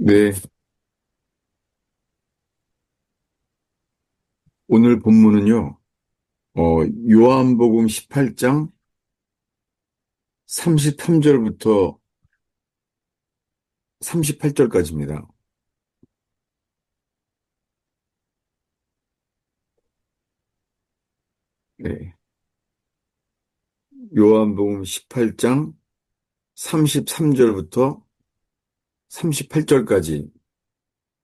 네, 오늘 본문은요, 요한복음 18장 33절부터 38절까지입니다. 네, 요한복음 18장 33절부터 38절까지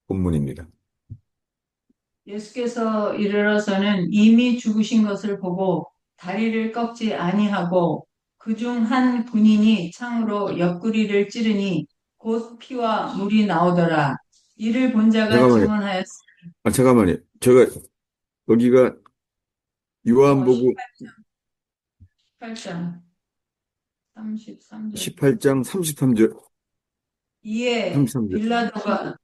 본문입니다. 예수께서 이르러서는 이미 죽으신 것을 보고 다리를 꺾지 아니하고 그중 한 군인이 창으로 옆구리를 찌르니 곧 피와 물이 나오더라. 이를 본 자가 잠깐만요. 증언하였으니 잠깐만요. 제가 여기가 요한복음 18장 33절. 18장 33절, 이에 33절. 빌라도가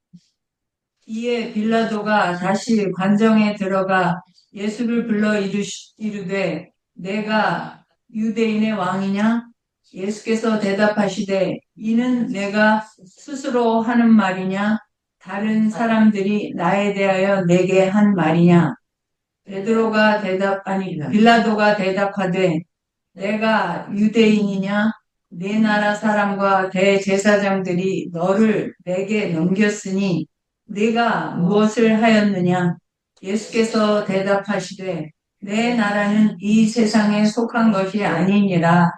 이에 빌라도가 다시 관정에 들어가 예수를 불러 이르되 내가 유대인의 왕이냐? 예수께서 대답하시되 이는 내가 스스로 하는 말이냐? 다른 사람들이 나에 대하여 내게 한 말이냐? 빌라도가 대답하되 내가 유대인이냐? 네 나라 사람과 대제사장들이 너를 내게 넘겼으니 네가 무엇을 하였느냐? 예수께서 대답하시되 내 나라는 이 세상에 속한 것이 아니니라.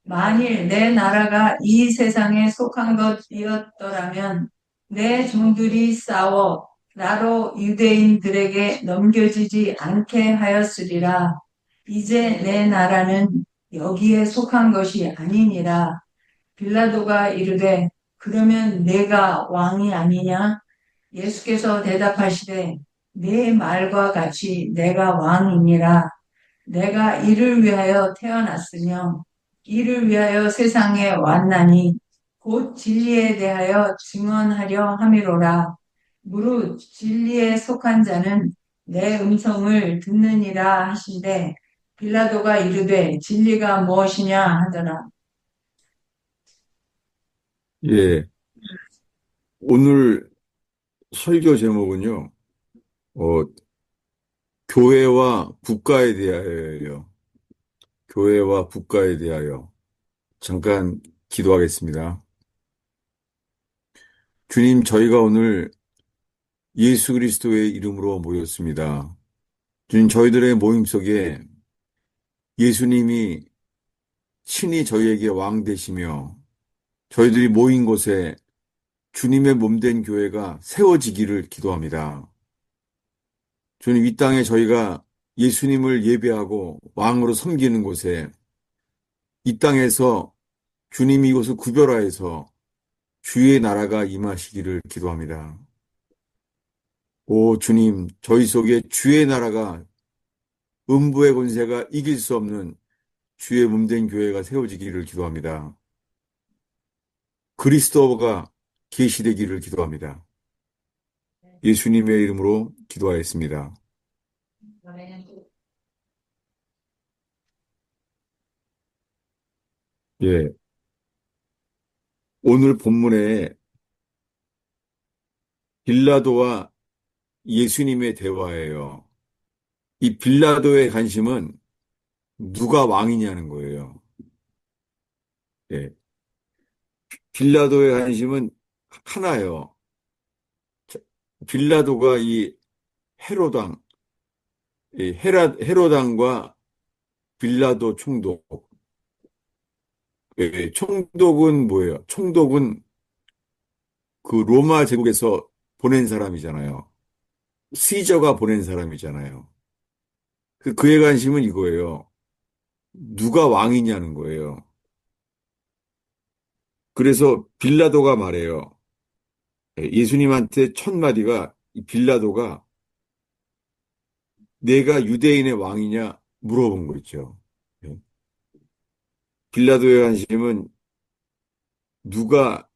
만일 내 나라가 이 세상에 속한 것이었더라면 내 종들이 싸워 나로 유대인들에게 넘겨지지 않게 하였으리라. 이제 내 나라는 여기에 속한 것이 아니니라. 빌라도가 이르되 그러면 내가 왕이 아니냐? 예수께서 대답하시되 내 말과 같이 내가 왕이니라. 내가 이를 위하여 태어났으며 이를 위하여 세상에 왔나니 곧 진리에 대하여 증언하려 함이로라. 무릇 진리에 속한 자는 내 음성을 듣느니라 하신대 빌라도가 이르되 진리가 무엇이냐 하더라. 예, 오늘 설교 제목은요, 어, 교회와 국가에 대하여요. 교회와 국가에 대하여. 잠깐 기도하겠습니다. 주님, 저희가 오늘 예수 그리스도의 이름으로 모였습니다. 주님, 저희들의 모임 속에 예수님이 친히 저희에게 왕 되시며 저희들이 모인 곳에 주님의 몸된 교회가 세워지기를 기도합니다. 주님, 이 땅에 저희가 예수님을 예배하고 왕으로 섬기는 곳에 이 땅에서 주님이 이곳을 구별하여서 주의 나라가 임하시기를 기도합니다. 오 주님, 저희 속에 주의 나라가 음부의 권세가 이길 수 없는 주의 몸된 교회가 세워지기를 기도합니다. 그리스도가 계시되기를 기도합니다. 예수님의 이름으로 기도하였습니다. 예, 오늘 본문에 빌라도와 예수님의 대화예요. 이 빌라도의 관심은 누가 왕이냐는 거예요. 예, 빌라도의 관심은 하나예요. 빌라도가 이 헤로당, 헤로당과 빌라도 총독. 총독은 뭐예요? 총독은 그 로마 제국에서 보낸 사람이잖아요. 시저가 보낸 사람이잖아요. 그의 관심은 이거예요. 누가 왕이냐는 거예요. 그래서 빌라도가 말해요. 예수님한테 첫 마디가 이 빌라도가 내가 유대인의 왕이냐 물어본 거 있죠. 예. 빌라도의 관심은 누가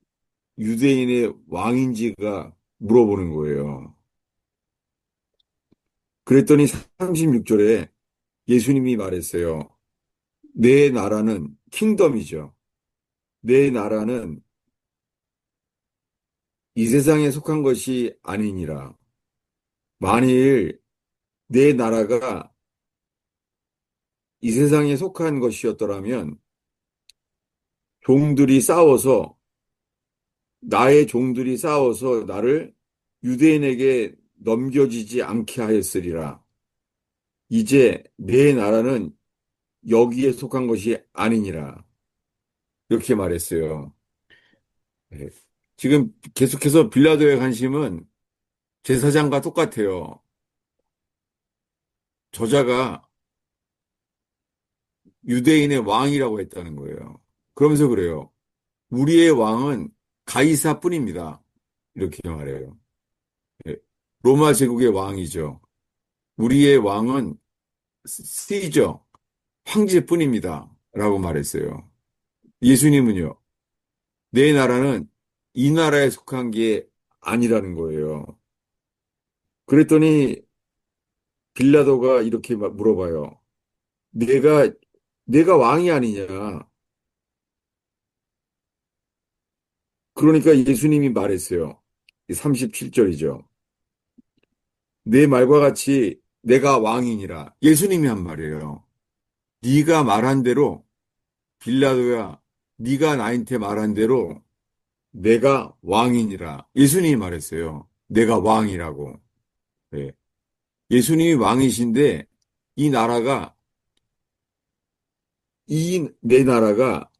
유대인의 왕인지가 물어보는 거예요. 그랬더니 36절에 예수님이 말했어요. 내 나라는 킹덤이죠. 내 나라는 이 세상에 속한 것이 아니니라. 만일 내 나라가 이 세상에 속한 것이었더라면 종들이 싸워서 나의 종들이 싸워서 나를 유대인에게 넘겨지지 않게 하였으리라. 이제 내 나라는 여기에 속한 것이 아니니라. 이렇게 말했어요. 네. 지금 계속해서 빌라도의 관심은 제사장과 똑같아요. 저자가 유대인의 왕이라고 했다는 거예요. 그러면서 그래요. 우리의 왕은 가이사뿐입니다. 이렇게 말해요. 예. 로마 제국의 왕이죠. 우리의 왕은 시저, 황제뿐입니다. 라고 말했어요. 예수님은요, 내 나라는 이 나라에 속한 게 아니라는 거예요. 그랬더니 빌라도가 이렇게 물어봐요. 내가, 내가 왕이 아니냐. 그러니까 예수님이 말했어요. 37절이죠. 내 말과 같이 내가 왕이니라. 예수님이 한 말이에요. 네가 말한 대로 빌라도야, 네가 나한테 말한 대로 내가 왕이니라. 예수님이 말했어요. 내가 왕이라고. 네. 예수님이 왕이신데 이 나라가 이 내 나라가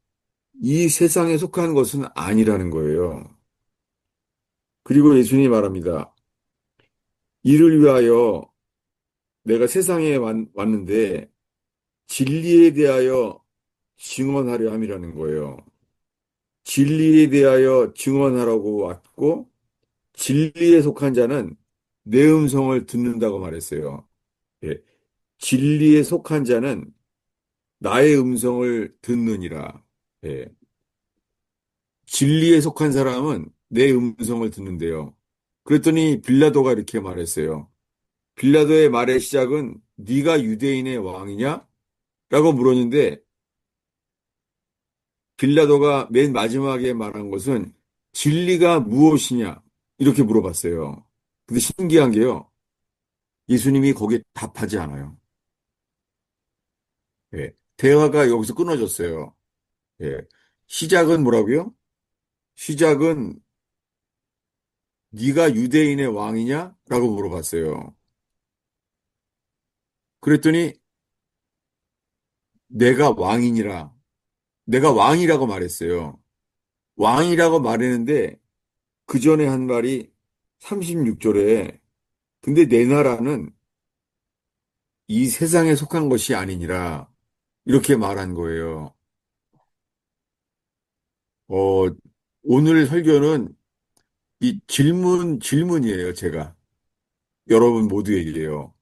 이 세상에 속한 것은 아니라는 거예요. 그리고 예수님이 말합니다. 이를 위하여 내가 세상에 왔는데 진리에 대하여 증언하려 함이라는 거예요. 진리에 대하여 증언하라고 왔고 진리에 속한 자는 내 음성을 듣는다고 말했어요. 예. 진리에 속한 자는 나의 음성을 듣느니라. 예. 진리에 속한 사람은 내 음성을 듣는데요. 그랬더니 빌라도가 이렇게 말했어요. 빌라도의 말의 시작은 네가 유대인의 왕이냐? 라고 물었는데 빌라도가 맨 마지막에 말한 것은 진리가 무엇이냐? 이렇게 물어봤어요. 근데 신기한 게요. 예수님이 거기에 답하지 않아요. 예. 대화가 여기서 끊어졌어요. 예. 시작은 뭐라고요? 시작은 네가 유대인의 왕이냐? 라고 물어봤어요. 그랬더니 내가 왕이니라. 내가 왕이라고 말했어요. 왕이라고 말했는데 그 전에 한 말이 36절에 근데 내 나라는 이 세상에 속한 것이 아니니라. 이렇게 말한 거예요. 어, 오늘 설교는 이 질문이에요, 제가. 여러분 모두에게요.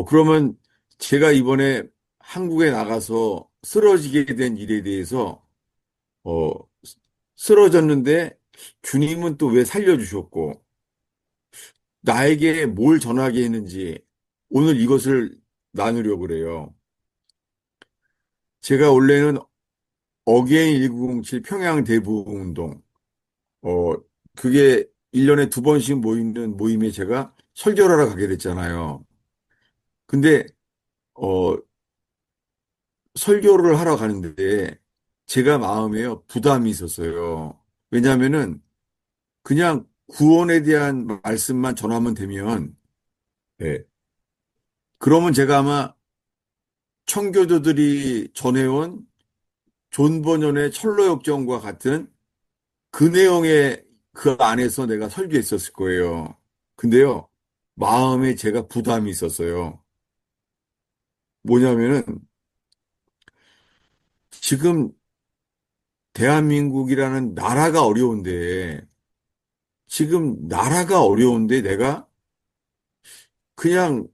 그러면 제가 이번에 한국에 나가서 쓰러지게 된 일에 대해서, 어, 쓰러졌는데 주님은 또 왜 살려주셨고, 나에게 뭘 전하게 했는지 오늘 이것을 나누려고 그래요. 제가 원래는 어게인 1907 평양 대부흥운동, 어, 그게 1년에 두 번씩 모이는 모임에 제가 설교를 하러 가게 됐잖아요. 근데, 어, 설교를 하러 가는데 제가 마음에요, 부담이 있었어요. 왜냐하면은 그냥 구원에 대한 말씀만 전하면 되면, 예, 그러면 제가 아마 청교도들이 전해온 존 버년의 철로역정과 같은 그 내용의 그 안에서 내가 설교했었을 거예요. 근데요, 마음에 제가 부담이 있었어요. 뭐냐면은 지금 대한민국이라는 나라가 어려운데 지금 나라가 어려운데 내가 그냥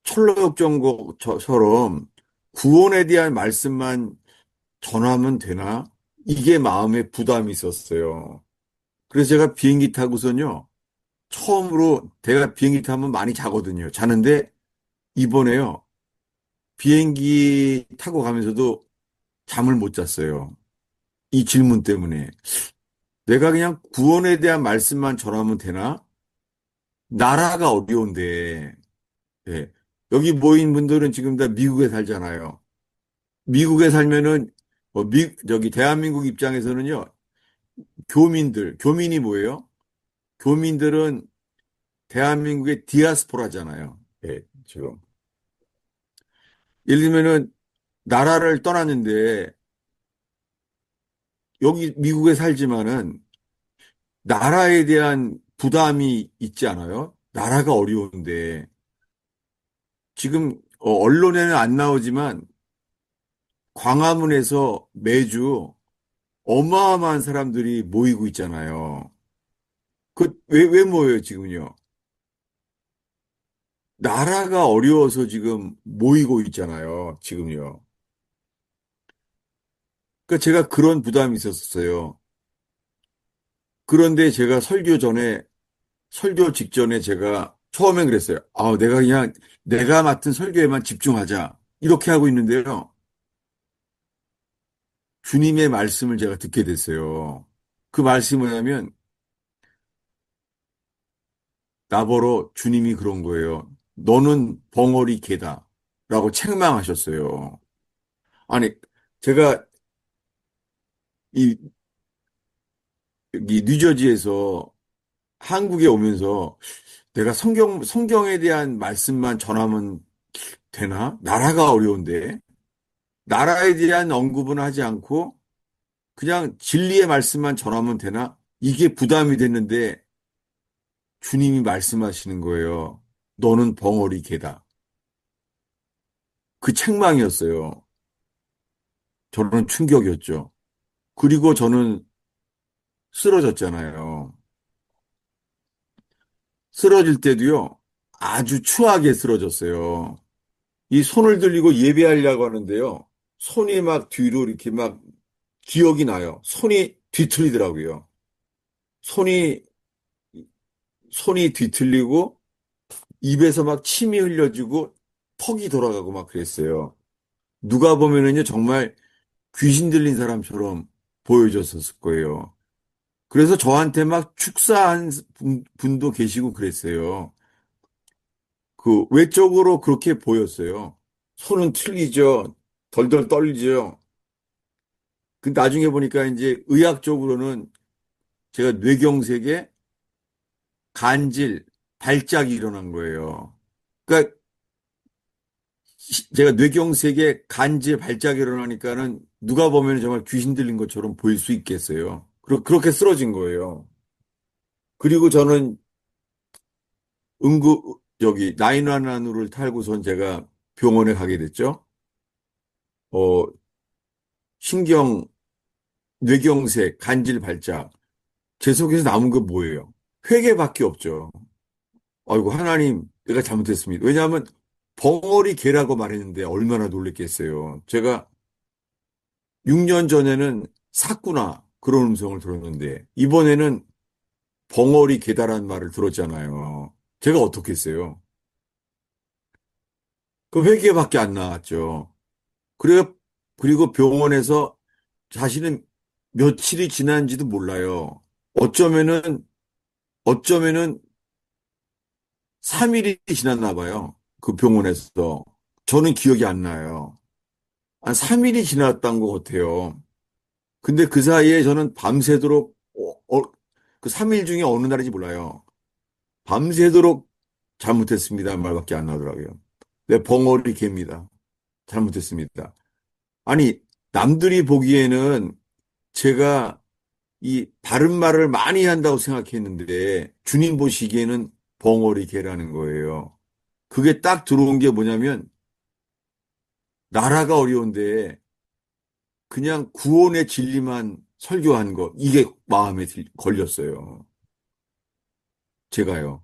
철로역정처럼 구원에 대한 말씀만 전하면 되나? 이게 마음에 부담이 있었어요. 그래서 제가 비행기 타고선요, 처음으로 제가 비행기 타면 많이 자거든요. 자는데 이번에요, 비행기 타고 가면서도 잠을 못 잤어요. 이 질문 때문에. 내가 그냥 구원에 대한 말씀만 전하면 되나? 나라가 어려운데, 예. 여기 모인 분들은 지금 다 미국에 살잖아요. 미국에 살면은, 저기 대한민국 입장에서는요, 교민이 뭐예요? 교민들은 대한민국의 디아스포라잖아요. 예, 지금. 예를 들면은, 나라를 떠났는데, 여기 미국에 살지만은, 나라에 대한 부담이 있지 않아요? 나라가 어려운데. 지금, 언론에는 안 나오지만, 광화문에서 매주 어마어마한 사람들이 모이고 있잖아요. 왜 모여요, 지금요? 나라가 어려워서 지금 모이고 있잖아요, 지금요. 그러니까 제가 그런 부담이 있었어요. 그런데 제가 설교 직전에 제가 처음엔 그랬어요. 내가 그냥 내가 맡은 설교에만 집중하자. 이렇게 하고 있는데요. 주님의 말씀을 제가 듣게 됐어요. 그 말씀이 뭐냐면, 나보러 주님이 그런 거예요. 너는 벙어리 개다. 라고 책망하셨어요. 아니, 제가 이, 이 뉴저지에서 한국에 오면서 내가 성경에 대한 말씀만 전하면 되나? 나라가 어려운데. 나라에 대한 언급은 하지 않고 그냥 진리의 말씀만 전하면 되나? 이게 부담이 됐는데 주님이 말씀하시는 거예요. 너는 벙어리 개다. 그 책망이었어요. 저는 충격이었죠. 그리고 저는 쓰러졌잖아요. 쓰러질 때도요, 아주 추하게 쓰러졌어요. 이 손을 들리고 예배하려고 하는데요, 손이 막 뒤로 이렇게 막 기억이 나요. 손이 뒤틀리더라고요. 손이, 손이 뒤틀리고 입에서 막 침이 흘려지고 턱이 돌아가고 막 그랬어요. 누가 보면은요, 정말 귀신 들린 사람처럼 보여졌었을 거예요. 그래서 저한테 막 축사한 분도 계시고 그랬어요. 그 외적으로 그렇게 보였어요. 손은 틀리죠. 덜덜 떨리죠. 그 나중에 보니까 이제 의학적으로는 제가 뇌경색에 간질, 발작이 일어난 거예요. 그러니까 제가 뇌경색에 간질, 발작이 일어나니까는 누가 보면 정말 귀신 들린 것처럼 보일 수 있겠어요. 그렇게 쓰러진 거예요. 그리고 저는 여기 911을 탈고선 제가 병원에 가게 됐죠. 어, 신경, 뇌경색, 간질 발작. 제 속에서 남은 거 뭐예요? 회개밖에 없죠. 아이고, 하나님, 내가 잘못했습니다. 왜냐하면 벙어리 개라고 말했는데 얼마나 놀랬겠어요. 제가 6년 전에는 샀구나. 그런 음성을 들었는데, 이번에는 벙어리 개다라는 말을 들었잖아요. 제가 어떻게 했어요? 그 회개밖에 안 나왔죠. 그래, 그리고 병원에서 자신은 며칠이 지난지도 몰라요. 어쩌면은, 어쩌면은 3일이 지났나 봐요. 그 병원에서. 저는 기억이 안 나요. 한 3일이 지났던 것 같아요. 근데 그 사이에 저는 밤새도록, 그 3일 중에 어느 날인지 몰라요. 밤새도록 잘못했습니다. 말밖에 안 나더라고요. 내 벙어리 개입니다. 잘못했습니다. 아니, 남들이 보기에는 제가 이 바른 말을 많이 한다고 생각했는데 주님 보시기에는 벙어리 개라는 거예요. 그게 딱 들어온 게 뭐냐면 나라가 어려운데 그냥 구원의 진리만 설교한 거 이게 마음에 걸렸어요. 제가요.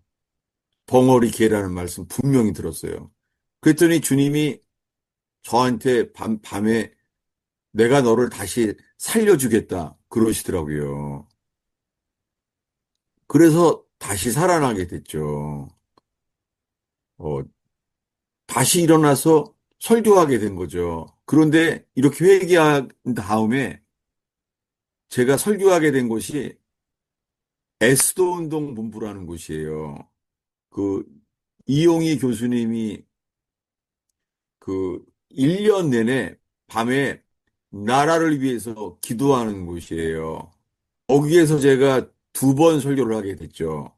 벙어리 개라는 말씀 분명히 들었어요. 그랬더니 주님이 저한테 밤에 내가 너를 다시 살려주겠다 그러시더라고요. 그래서 다시 살아나게 됐죠. 어, 다시 일어나서 설교하게 된 거죠. 그런데 이렇게 회개한 다음에 제가 설교하게 된 곳이 에스도 운동 본부라는 곳이에요. 그 이용희 교수님이 그 1년 내내 밤에 나라를 위해서 기도하는 곳이에요. 거기에서 제가 2번 설교를 하게 됐죠.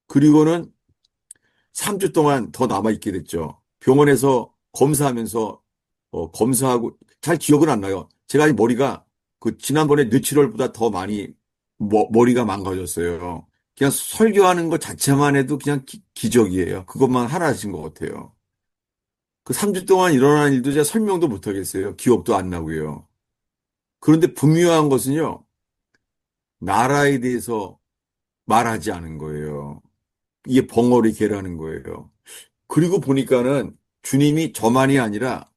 그리고는 3주 동안 더 남아있게 됐죠. 병원에서 검사하면서, 검사하고, 잘 기억은 안 나요. 제가 이 머리가 그 지난번에 뇌출혈보다 더 많이 머리가 망가졌어요. 그냥 설교하는 것 자체만 해도 그냥 기적이에요. 그것만 하나신 것 같아요. 그 3주 동안 일어난 일도 제가 설명도 못 하겠어요. 기억도 안 나고요. 그런데 분명한 것은요, 나라에 대해서 말하지 않은 거예요. 이게 벙어리 개라는 거예요. 그리고 보니까는 주님이 저만이 아니라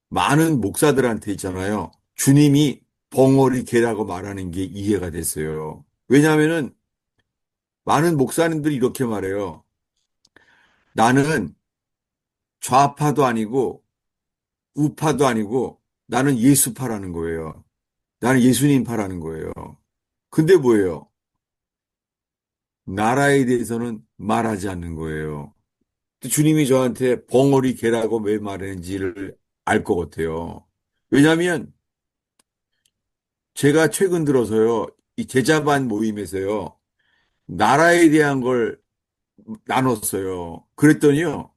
많은 목사들한테 있잖아요. 주님이 벙어리 개라고 말하는 게 이해가 됐어요. 왜냐하면은 많은 목사님들이 이렇게 말해요. 나는 좌파도 아니고 우파도 아니고 나는 예수파라는 거예요. 나는 예수님파라는 거예요. 근데 뭐예요? 나라에 대해서는 말하지 않는 거예요. 주님이 저한테 벙어리 개라고 왜 말했는지를 알 것 같아요. 왜냐하면 제가 최근 들어서요, 이 제자반 모임에서요, 나라에 대한 걸 나눴어요. 그랬더니요,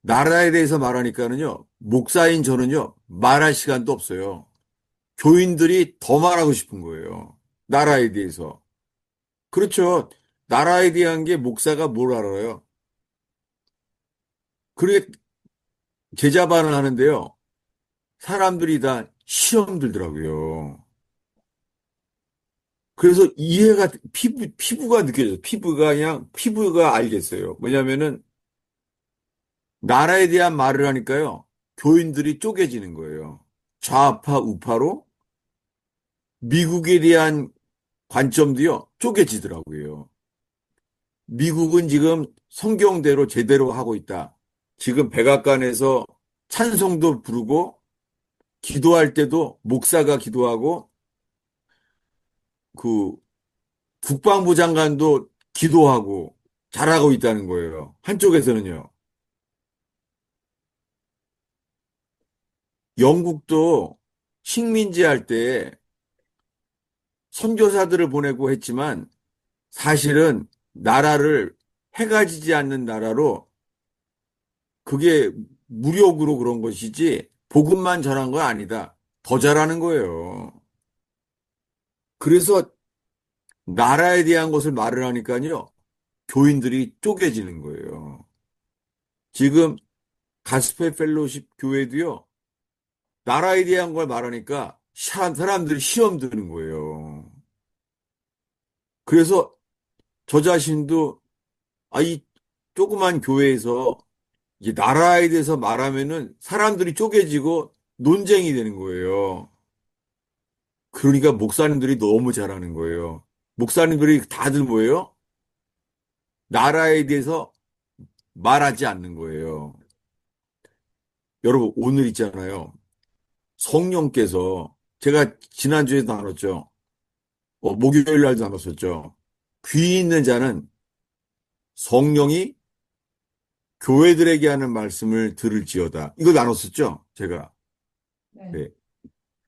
나라에 대해서 말하니까는요, 목사인 저는요, 말할 시간도 없어요. 교인들이 더 말하고 싶은 거예요. 나라에 대해서. 그렇죠. 나라에 대한 게 목사가 뭘 알아요? 그게 제자반을 하는데요, 사람들이 다 시험 들더라고요. 그래서 이해가, 피부가 느껴져요. 피부가 알겠어요. 뭐냐면은, 나라에 대한 말을 하니까요, 교인들이 쪼개지는 거예요. 좌파, 우파로 미국에 대한 관점도요, 쪼개지더라고요. 미국은 지금 성경대로 제대로 하고 있다. 지금 백악관에서 찬송도 부르고, 기도할 때도 목사가 기도하고, 그 국방부 장관도 기도하고 잘하고 있다는 거예요. 한쪽에서는요. 영국도 식민지 할 때 선교사들을 보내고 했지만 사실은 나라를 해가 지지 않는 나라로 그게 무력으로 그런 것이지 복음만 전한 건 아니다. 더 잘하는 거예요. 그래서 나라에 대한 것을 말을 하니까요. 교인들이 쪼개지는 거예요. 지금 가스펠 펠로십 교회도요. 나라에 대한 걸 말하니까 사람들이 시험 드는 거예요. 그래서 저 자신도 이 조그만 교회에서 이제 나라에 대해서 말하면은 사람들이 쪼개지고 논쟁이 되는 거예요. 그러니까 목사님들이 너무 잘하는 거예요. 목사님들이 다들 뭐예요? 나라에 대해서 말하지 않는 거예요. 여러분, 오늘 있잖아요. 성령께서 제가 지난주에도 나눴죠. 목요일 날도 나눴었죠. 귀 있는 자는 성령이 교회들에게 하는 말씀을 들을지어다. 이거 나눴었죠, 제가. 네. 네.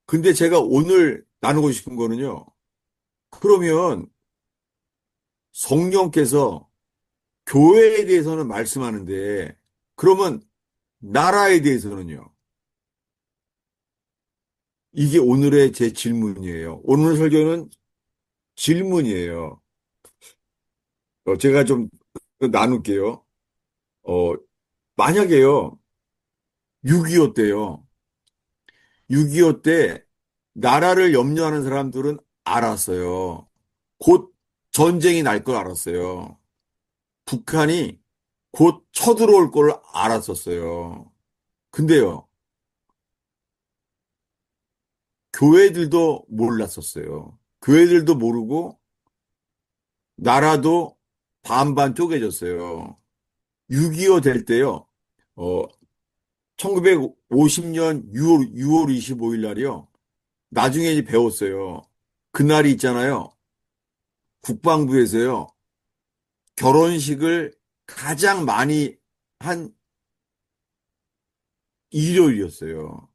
근데 제가 오늘 나누고 싶은 거는요. 그러면 성령께서 교회에 대해서는 말씀하는데, 그러면 나라에 대해서는요. 이게 오늘의 제 질문이에요. 오늘 설교는 질문이에요. 제가 좀 나눌게요. 어, 만약에요, 6.25 때요. 6.25 때 나라를 염려하는 사람들은 알았어요. 곧 전쟁이 날 걸 알았어요. 북한이 곧 쳐들어올 걸 알았었어요. 근데요, 교회들도 몰랐었어요. 교회들도 모르고 나라도 반반 쪼개졌어요. 6.25 될 때요, 어, 1950년 6월 25일 날이요. 나중에 이제 배웠어요. 그날이 있잖아요. 국방부에서요. 결혼식을 가장 많이 한 일요일이었어요.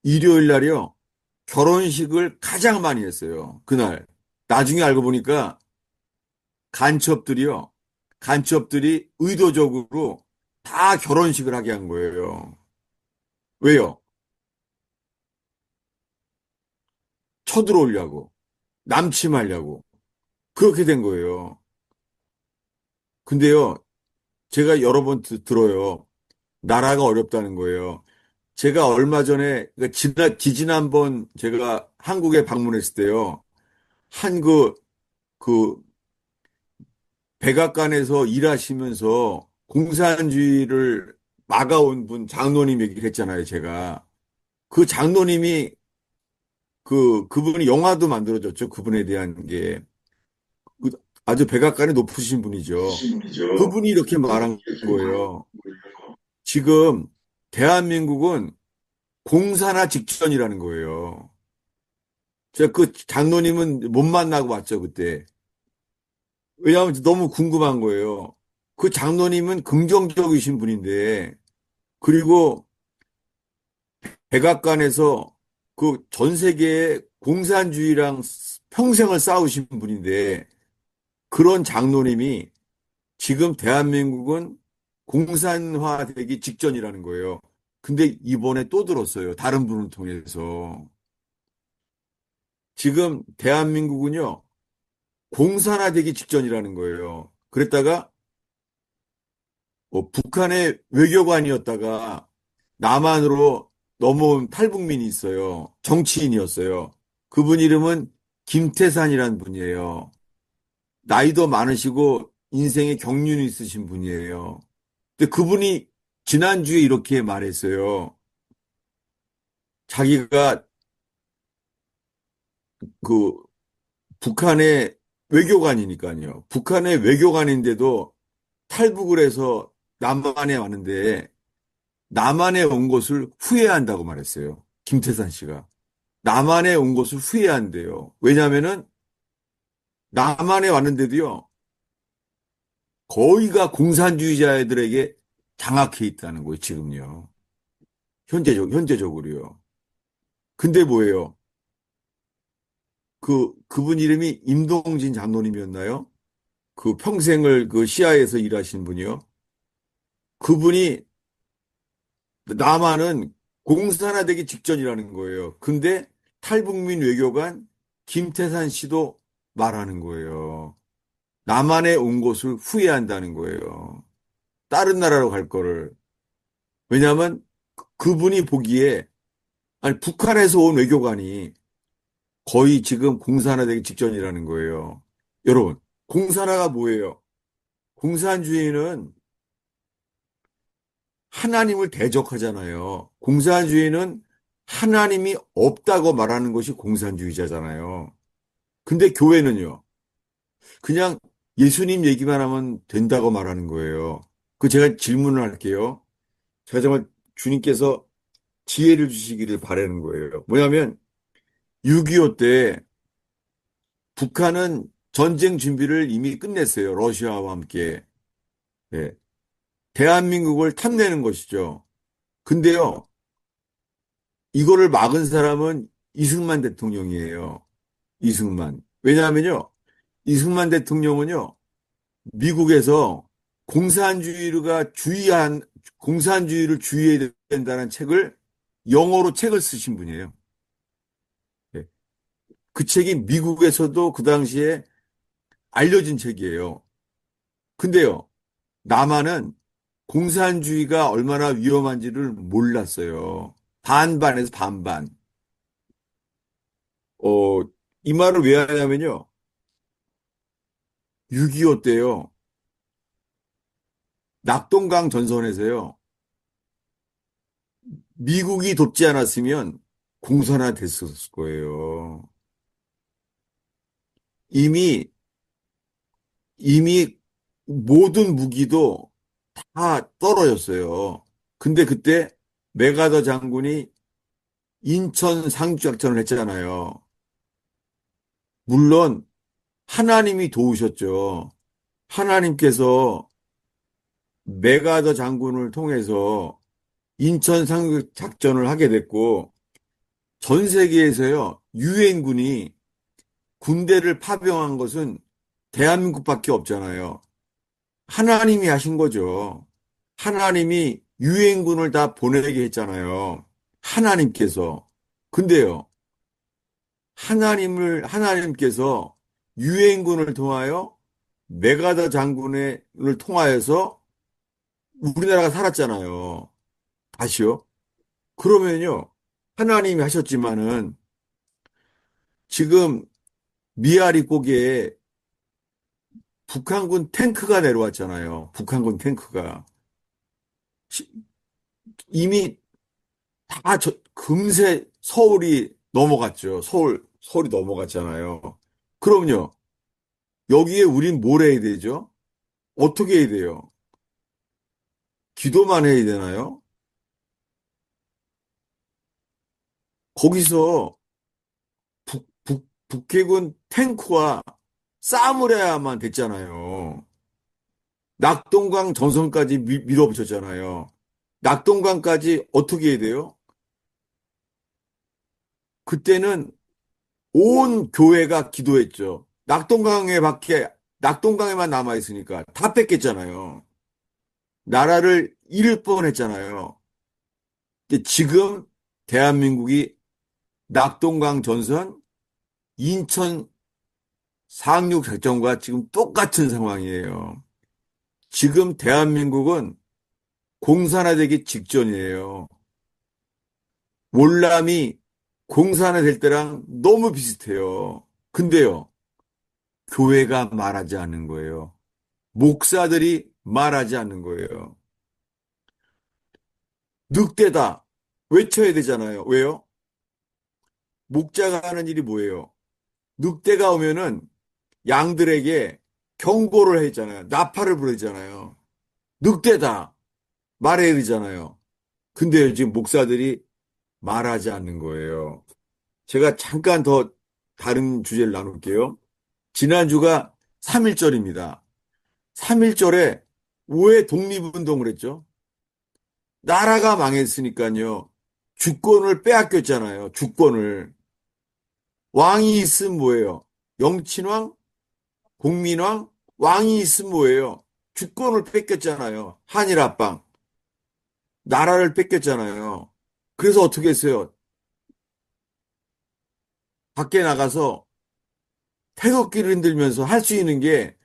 일요일 날이요. 결혼식을 가장 많이 했어요. 그날. 나중에 알고 보니까 간첩들이요. 간첩들이 의도적으로 다 결혼식을 하게 한 거예요. 왜요? 쳐들어오려고. 남침하려고. 그렇게 된 거예요. 근데요, 제가 여러 번 들어요. 나라가 어렵다는 거예요. 제가 얼마 전에, 그러니까 지지난번 제가 한국에 방문했을 때요. 한 그, 백악관에서 일하시면서 공산주의를 막아온 분 장로님 얘기를 했잖아요, 제가. 그 장로님이 그분이 영화도 만들어졌죠. 그분에 대한 게. 그 아주 백악관이 높으신 분이죠. 신이죠. 그분이 이렇게 그분이 말한 이렇게 말한 거예요. 거예요. 지금 대한민국은 공산화 직전이라는 거예요. 제가 그 장로님은 못 만나고 왔죠, 그때. 왜냐하면 너무 궁금한 거예요. 그 장로님은 긍정적이신 분인데, 그리고 백악관에서 그 전 세계의 공산주의랑 평생을 싸우신 분인데, 그런 장로님이 지금 대한민국은 공산화되기 직전이라는 거예요. 근데 이번에 또 들었어요. 다른 분을 통해서. 지금 대한민국은요, 공산화되기 직전이라는 거예요. 그랬다가 뭐 북한의 외교관이었다가 남한으로 넘어온 탈북민이 있어요. 정치인이었어요. 그분 이름은 김태산이라는 분이에요. 나이도 많으시고 인생에 경륜이 있으신 분이에요. 근데 그분이 지난주에 이렇게 말했어요. 자기가 그 북한의 외교관이니까요. 북한의 외교관인데도 탈북을 해서 남한에 왔는데 남한에 온 것을 후회한다고 말했어요. 김태산 씨가. 남한에 온 것을 후회한대요. 왜냐하면은 남한에 왔는데도요. 거의가 공산주의자들에게 장악해 있다는 거예요, 지금요. 현재적으로요. 근데 뭐예요? 그분 이름이 임동진 장로님이었나요? 그 평생을 그 시야에서 일하신 분이요. 그분이 남한은 공산화되기 직전이라는 거예요. 근데 탈북민 외교관 김태산 씨도 말하는 거예요. 남한에 온 것을 후회한다는 거예요. 다른 나라로 갈 거를. 왜냐하면 그분이 보기에 아니 북한에서 온 외교관이 거의 지금 공산화되기 직전이라는 거예요. 여러분, 공산화가 뭐예요? 공산주의는 하나님을 대적하잖아요. 공산주의는 하나님이 없다고 말하는 것이 공산주의자잖아요. 근데 교회는요, 그냥 예수님 얘기만 하면 된다고 말하는 거예요. 그 제가 질문을 할게요. 제가 정말 주님께서 지혜를 주시기를 바라는 거예요. 뭐냐면 6.25 때 북한은 전쟁 준비를 이미 끝냈어요. 러시아와 함께. 네. 대한민국을 탐내는 것이죠. 근데요, 이거를 막은 사람은 이승만 대통령이에요. 이승만. 왜냐하면요, 이승만 대통령은요, 미국에서 공산주의를 주의해야 된다는 책을 영어로 책을 쓰신 분이에요. 예. 그 책이 미국에서도 그 당시에 알려진 책이에요. 근데요, 남한은 공산주의가 얼마나 위험한지를 몰랐어요. 반반에서 반반. 어, 이 말을 왜 하냐면요. 6.25 때요. 낙동강 전선에서요. 미국이 돕지 않았으면 공산화 됐었을 거예요. 이미, 이미 모든 무기도 다 떨어졌어요. 근데 그때 메가더 장군이 인천 상륙작전을 했잖아요. 물론 하나님이 도우셨죠. 하나님께서 메가더 장군을 통해서 인천 상륙작전을 하게 됐고 전 세계에서요 유엔군이 군대를 파병한 것은 대한민국밖에 없잖아요. 하나님이 하신 거죠. 하나님이 유엔군을 다 보내게 했잖아요. 하나님께서. 근데요, 하나님께서 유엔군을 통하여 메가더 장군을 통하여서 우리나라가 살았잖아요. 다시요. 그러면요, 하나님이 하셨지만은 지금 미아리 고개에 북한군 탱크가 내려왔잖아요. 북한군 탱크가. 시- 이미 금세 서울이 넘어갔죠. 서울이 넘어갔잖아요. 그럼요. 여기에 우린 뭘 해야 되죠? 어떻게 해야 돼요? 기도만 해야 되나요? 거기서 북해군 탱크와 싸움을 해야만 됐잖아요. 낙동강 전선까지 밀어붙였잖아요. 낙동강까지 어떻게 해야 돼요? 그때는 온 교회가 기도했죠. 낙동강에만 남아있으니까 다 뺏겼잖아요. 나라를 잃을 뻔했잖아요. 근데 지금 대한민국이 낙동강 전선, 인천 상륙 작전과 지금 똑같은 상황이에요. 지금 대한민국은 공산화되기 직전이에요. 월남이 공산화될 때랑 너무 비슷해요. 근데요, 교회가 말하지 않는 거예요. 목사들이 말하지 않는 거예요. 늑대다. 외쳐야 되잖아요. 왜요? 목자가 하는 일이 뭐예요? 늑대가 오면은 양들에게 경고를 했잖아요. 나팔을 부르잖아요. 늑대다. 말해야 되잖아요. 근데 지금 목사들이 말하지 않는 거예요. 제가 잠깐 더 다른 주제를 나눌게요. 지난주가 3.1절입니다. 3.1절에 왜 독립운동을 했죠? 나라가 망했으니까요. 주권을 빼앗겼잖아요. 주권을. 왕이 있으면 뭐예요? 영친왕, 공민왕, 왕이 있으면 뭐예요? 주권을 뺏겼잖아요. 한일합방. 나라를 뺏겼잖아요. 그래서 어떻게 했어요? 밖에 나가서 태극기를 흔들면서 할 수 있는 게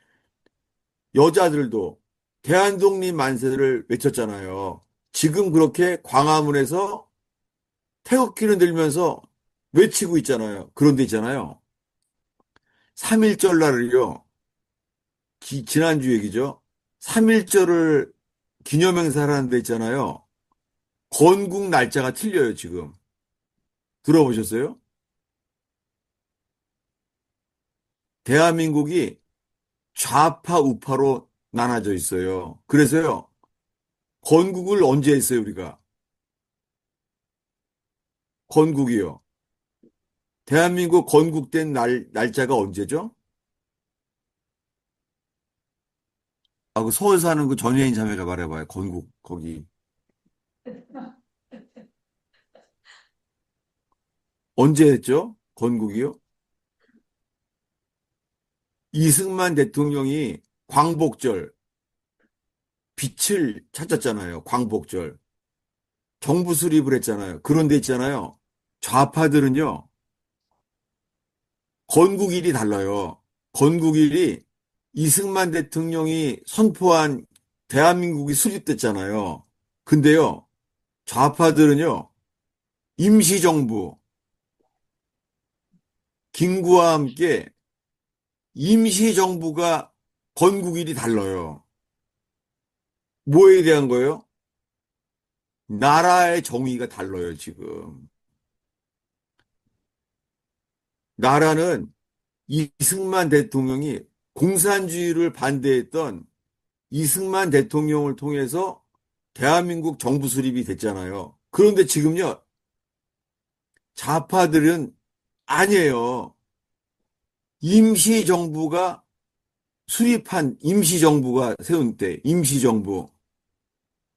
여자들도 대한독립 만세를 외쳤잖아요. 지금 그렇게 광화문에서 태극기를 들면서 외치고 있잖아요. 그런 데 있잖아요. 3.1절 날을요. 지난주 얘기죠. 3.1절을 기념행사를 하는 데 있잖아요. 건국 날짜가 틀려요, 지금. 들어보셨어요? 대한민국이 좌파, 우파로 나눠져 있어요. 그래서요, 건국을 언제 했어요, 우리가? 건국이요. 대한민국 건국된 날짜가 언제죠? 아, 그 서울 사는 그 전혜인 자매가 말해봐요. 건국, 거기. 언제 했죠? 건국이요? 이승만 대통령이 광복절, 빛을 찾았잖아요. 광복절. 정부 수립을 했잖아요. 그런데 있잖아요. 좌파들은요, 건국일이 달라요. 건국일이 이승만 대통령이 선포한 대한민국이 수립됐잖아요. 근데요, 좌파들은요, 임시정부, 김구와 함께 임시정부가 건국일이 달라요. 뭐에 대한 거예요? 나라의 정의가 달라요, 지금. 나라는 이승만 대통령이 공산주의를 반대했던 이승만 대통령을 통해서 대한민국 정부 수립이 됐잖아요. 그런데 지금요, 좌파들은 아니에요. 임시정부가 수립한 임시정부가 세운 때, 임시정부.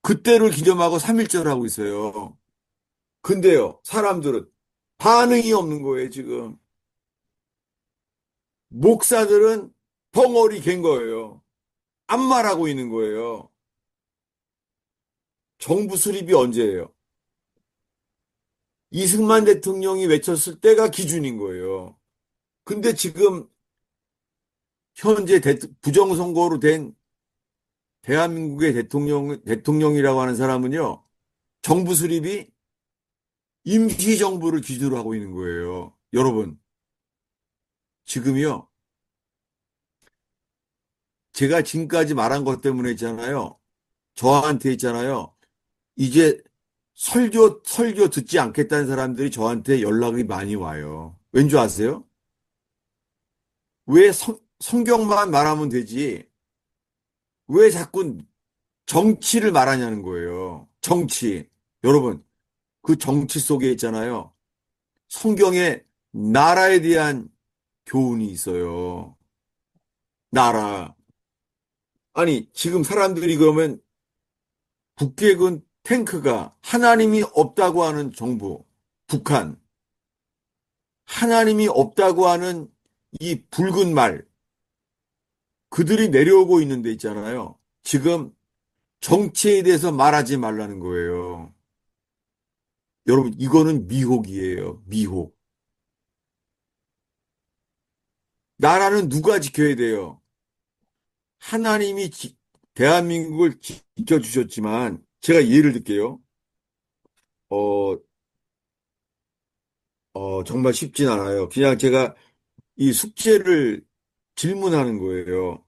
그때를 기념하고 3.1절 하고 있어요. 근데요, 사람들은 반응이 없는 거예요, 지금. 목사들은 벙어리 갠 거예요. 안 말하고 있는 거예요. 정부 수립이 언제예요? 이승만 대통령이 외쳤을 때가 기준인 거예요. 근데 지금 현재 부정선거로 된 대한민국의 대통령이라고 하는 사람은요, 정부 수립이 임시정부를 기준으로 하고 있는 거예요. 여러분, 지금요, 제가 지금까지 말한 것 때문에 있잖아요. 저한테 있잖아요. 이제 설교 듣지 않겠다는 사람들이 저한테 연락이 많이 와요. 왠 줄 아세요? 왜 성경만 말하면 되지? 왜 자꾸 정치를 말하냐는 거예요. 정치. 여러분, 그 정치 속에 있잖아요. 성경에 나라에 대한 교훈이 있어요. 나라. 아니, 지금 사람들이 그러면 북핵은 탱크가 하나님이 없다고 하는 정부, 북한, 하나님이 없다고 하는 이 붉은 말, 그들이 내려오고 있는 데 있잖아요. 지금 정치에 대해서 말하지 말라는 거예요. 여러분, 이거는 미혹이에요. 미혹. 나라는 누가 지켜야 돼요? 하나님이 대한민국을 지켜주셨지만, 제가 예를 들게요. 어, 정말 쉽진 않아요. 그냥 제가 이 숙제를 질문하는 거예요.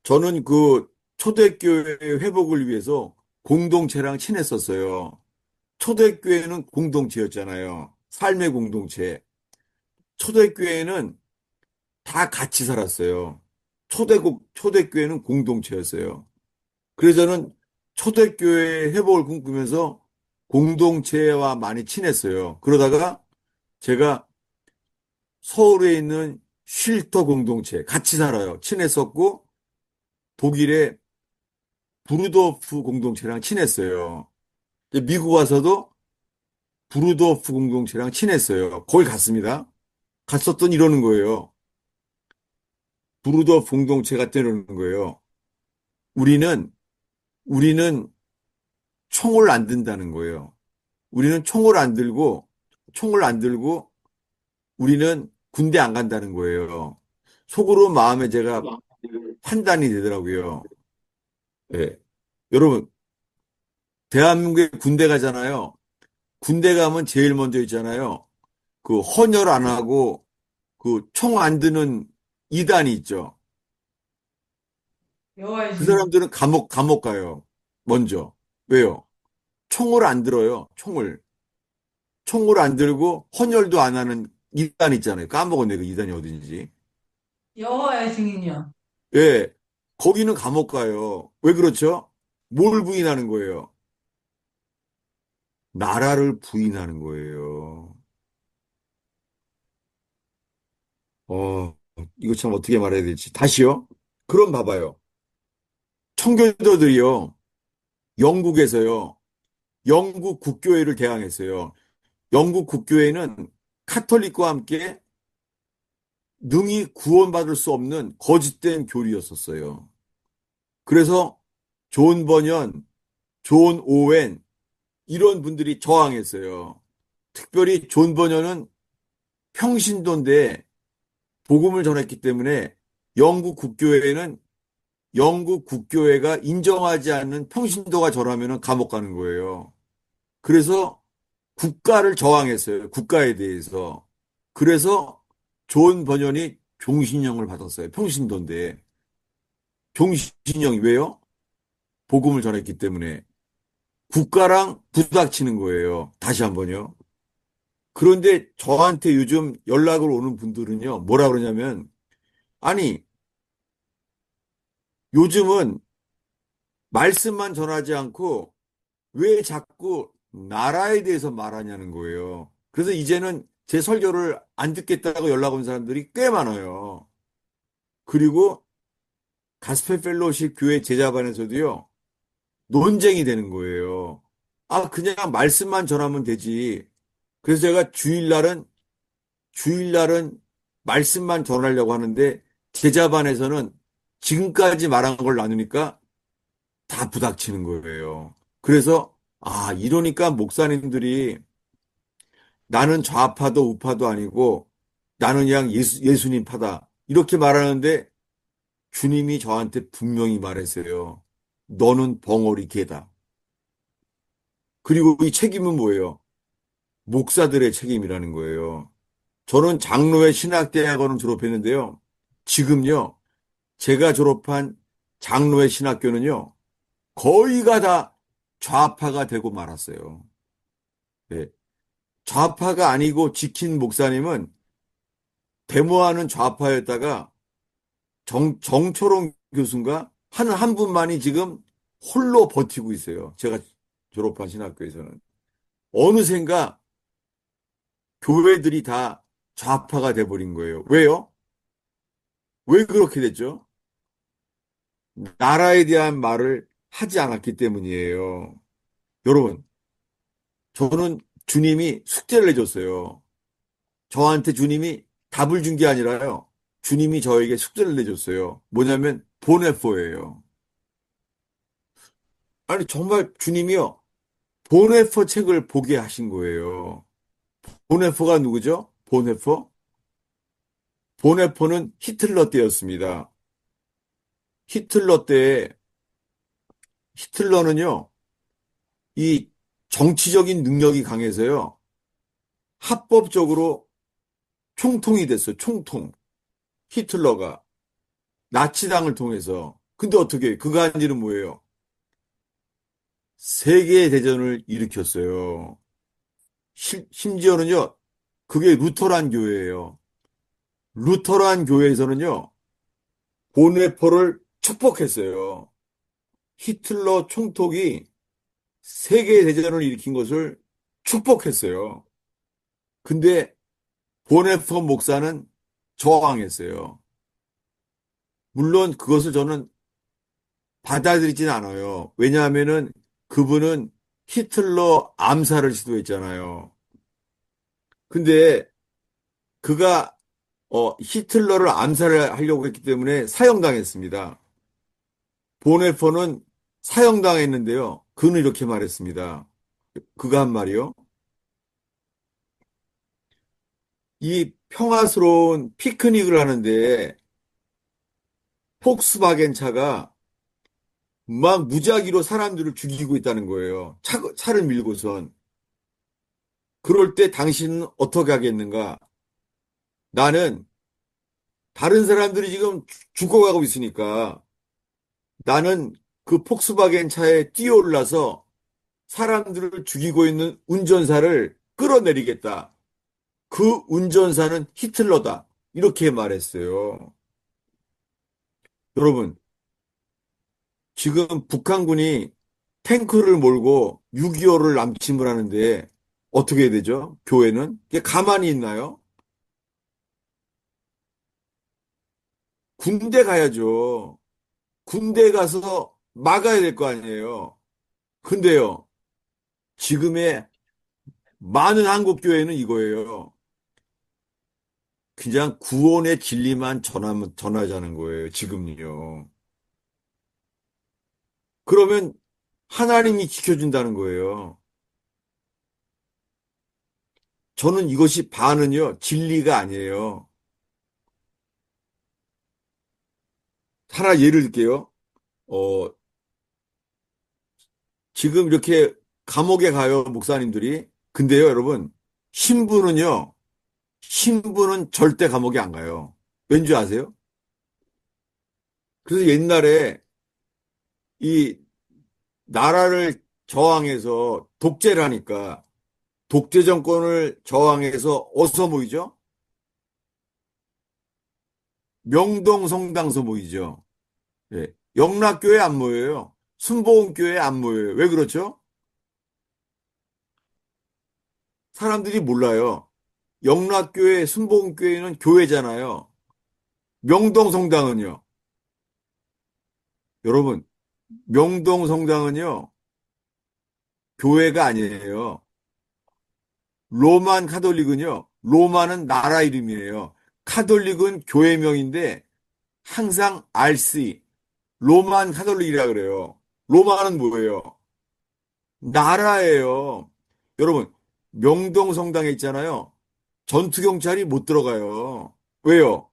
저는 그 초대교회 회복을 위해서 공동체랑 친했었어요. 초대교회는 공동체였잖아요. 삶의 공동체. 초대교회는 다 같이 살았어요. 초대교회는 공동체였어요. 그래서 저는 초대교회 회복을 꿈꾸면서 공동체와 많이 친했어요. 그러다가 제가 서울에 있는 쉴터 공동체 같이 살아요. 친했었고 독일의 브루도프 공동체랑 친했어요. 미국 와서도 브루도프 공동체랑 친했어요. 거기 갔습니다. 갔었더니 이러는 거예요. 브루도프 공동체가 때리는 거예요. 우리는 우리는 총을 안 든다는 거예요. 우리는 총을 안 들고 우리는 군대 안 간다는 거예요. 속으로 마음에 제가 판단이 되더라고요. 예. 여러분, 대한민국에 군대 가잖아요. 군대 가면 제일 먼저 있잖아요. 그 헌혈 안 하고 그 총 안 드는 이단이 있죠. 여호와의 그 증인. 사람들은 감옥 가요. 먼저. 왜요? 총을 안 들어요. 총을. 총을 안 들고 헌혈도 안 하는 이단 있잖아요. 까먹었네. 그 이단이 어딘지. 여호와의 증인이요. 예. 거기는 감옥 가요. 왜 그렇죠? 뭘 부인하는 거예요? 나라를 부인하는 거예요. 이거 참 어떻게 말해야 될지. 다시요? 그럼 봐봐요. 청교도들이요. 영국에서요. 영국 국교회를 개항했어요. 영국 국교회는 카톨릭과 함께 능히 구원받을 수 없는 거짓된 교리였었어요. 그래서 존 버년, 존 오웬 이런 분들이 저항했어요. 특별히 존 버년은 평신도인데 복음을 전했기 때문에 영국 국교회는 영국 국교회가 인정하지 않는 평신도가 절하면 감옥 가는 거예요. 그래서 국가를 저항했어요. 국가에 대해서. 그래서 존 버년이 종신형을 받았어요. 평신도인데. 종신형이 왜요? 복음을 전했기 때문에. 국가랑 부닥치는 거예요. 다시 한번요. 그런데 저한테 요즘 연락을 오는 분들은요. 뭐라 그러냐면, 아니, 요즘은 말씀만 전하지 않고 왜 자꾸 나라에 대해서 말하냐는 거예요. 그래서 이제는 제 설교를 안 듣겠다고 연락 온 사람들이 꽤 많아요. 그리고 가스펠 펠로우십 교회 제자반에서도요, 논쟁이 되는 거예요. 아, 그냥 말씀만 전하면 되지. 그래서 제가 주일날은 말씀만 전하려고 하는데, 제자반에서는 지금까지 말한 걸 나누니까 다 부닥치는 거예요. 그래서, 아, 이러니까 목사님들이 나는 좌파도 우파도 아니고 나는 그냥 예수님 파다. 이렇게 말하는데 주님이 저한테 분명히 말했어요. 너는 벙어리 개다. 그리고 이 책임은 뭐예요? 목사들의 책임이라는 거예요. 저는 장로회 신학대학원을 졸업했는데요. 지금요, 제가 졸업한 장로회 신학교는요, 거의가 다 좌파가 되고 말았어요. 네. 좌파가 아니고 지킨 목사님은 데모하는 좌파였다가 정초롱 교수인가? 한 분만이 지금 홀로 버티고 있어요. 제가 졸업한 신학교에서는. 어느샌가 교회들이 다 좌파가 돼버린 거예요. 왜요? 왜 그렇게 됐죠? 나라에 대한 말을 하지 않았기 때문이에요. 여러분, 저는 주님이 숙제를 내줬어요. 저한테 주님이 답을 준 게 아니라요. 주님이 저에게 숙제를 내줬어요. 뭐냐면 보네포예요. 아니, 정말 주님이요. 보네포 책을 보게 하신 거예요. 보네포가 누구죠? 보네포? 보네포는 히틀러 때였습니다. 히틀러 때, 히틀러는요, 이 정치적인 능력이 강해서요, 합법적으로 총통이 됐어요. 총통. 히틀러가. 나치당을 통해서. 근데 어떻게, 그가 한 일은 뭐예요? 세계대전을 일으켰어요. 심지어는요, 그게 루터란 교회예요. 루터란 교회에서는요, 보네포를 축복했어요. 히틀러 총독이 세계대전을 일으킨 것을 축복했어요. 근데 보네포 목사는 저항했어요. 물론 그것을 저는 받아들이진 않아요. 왜냐하면은 그분은 히틀러 암살을 시도했잖아요. 근데 그가 히틀러를 암살을 하려고 했기 때문에 사형당했습니다. 보네포는 사형당했는데요. 그는 이렇게 말했습니다. 그가 한 말이요. 이 평화스러운 피크닉을 하는데 폭스바겐 차가 막 무작위로 사람들을 죽이고 있다는 거예요. 차를 밀고선. 그럴 때 당신은 어떻게 하겠는가? 나는 다른 사람들이 지금 죽어가고 있으니까 나는 그 폭스바겐 차에 뛰어올라서 사람들을 죽이고 있는 운전사를 끌어내리겠다. 그 운전사는 히틀러다. 이렇게 말했어요. 여러분, 지금 북한군이 탱크를 몰고 6.25를 남침을 하는데 어떻게 해야 되죠? 교회는? 이게 가만히 있나요? 군대 가야죠. 군대 가서 막아야 될 거 아니에요. 근데요, 지금의 많은 한국 교회는 이거예요. 그냥 구원의 진리만 전하자는 거예요, 지금요. 그러면 하나님이 지켜준다는 거예요. 저는 이것이 반은요, 진리가 아니에요. 하나 예를 들게요. 어, 지금 이렇게 감옥에 가요, 목사님들이. 근데요, 여러분, 신부는요, 신부는 절대 감옥에 안 가요. 왠지 아세요? 그래서 옛날에 이 나라를 저항해서 독재를 하니까 독재 정권을 저항해서 어디서 모이죠? 명동 성당서 모이죠. 예. 영락교회 안 모여요. 순복음교회 안 모여요. 왜 그렇죠? 사람들이 몰라요. 영락교회, 순복음교회는 교회잖아요. 명동성당은요. 여러분, 명동성당은요. 교회가 아니에요. 로만 카톨릭은요. 로마는 나라 이름이에요. 카톨릭은 교회명인데 항상 RC, 로만 카톨릭이라 그래요. 로마는 뭐예요? 나라예요. 여러분, 명동성당에 있잖아요. 전투경찰이 못 들어가요. 왜요?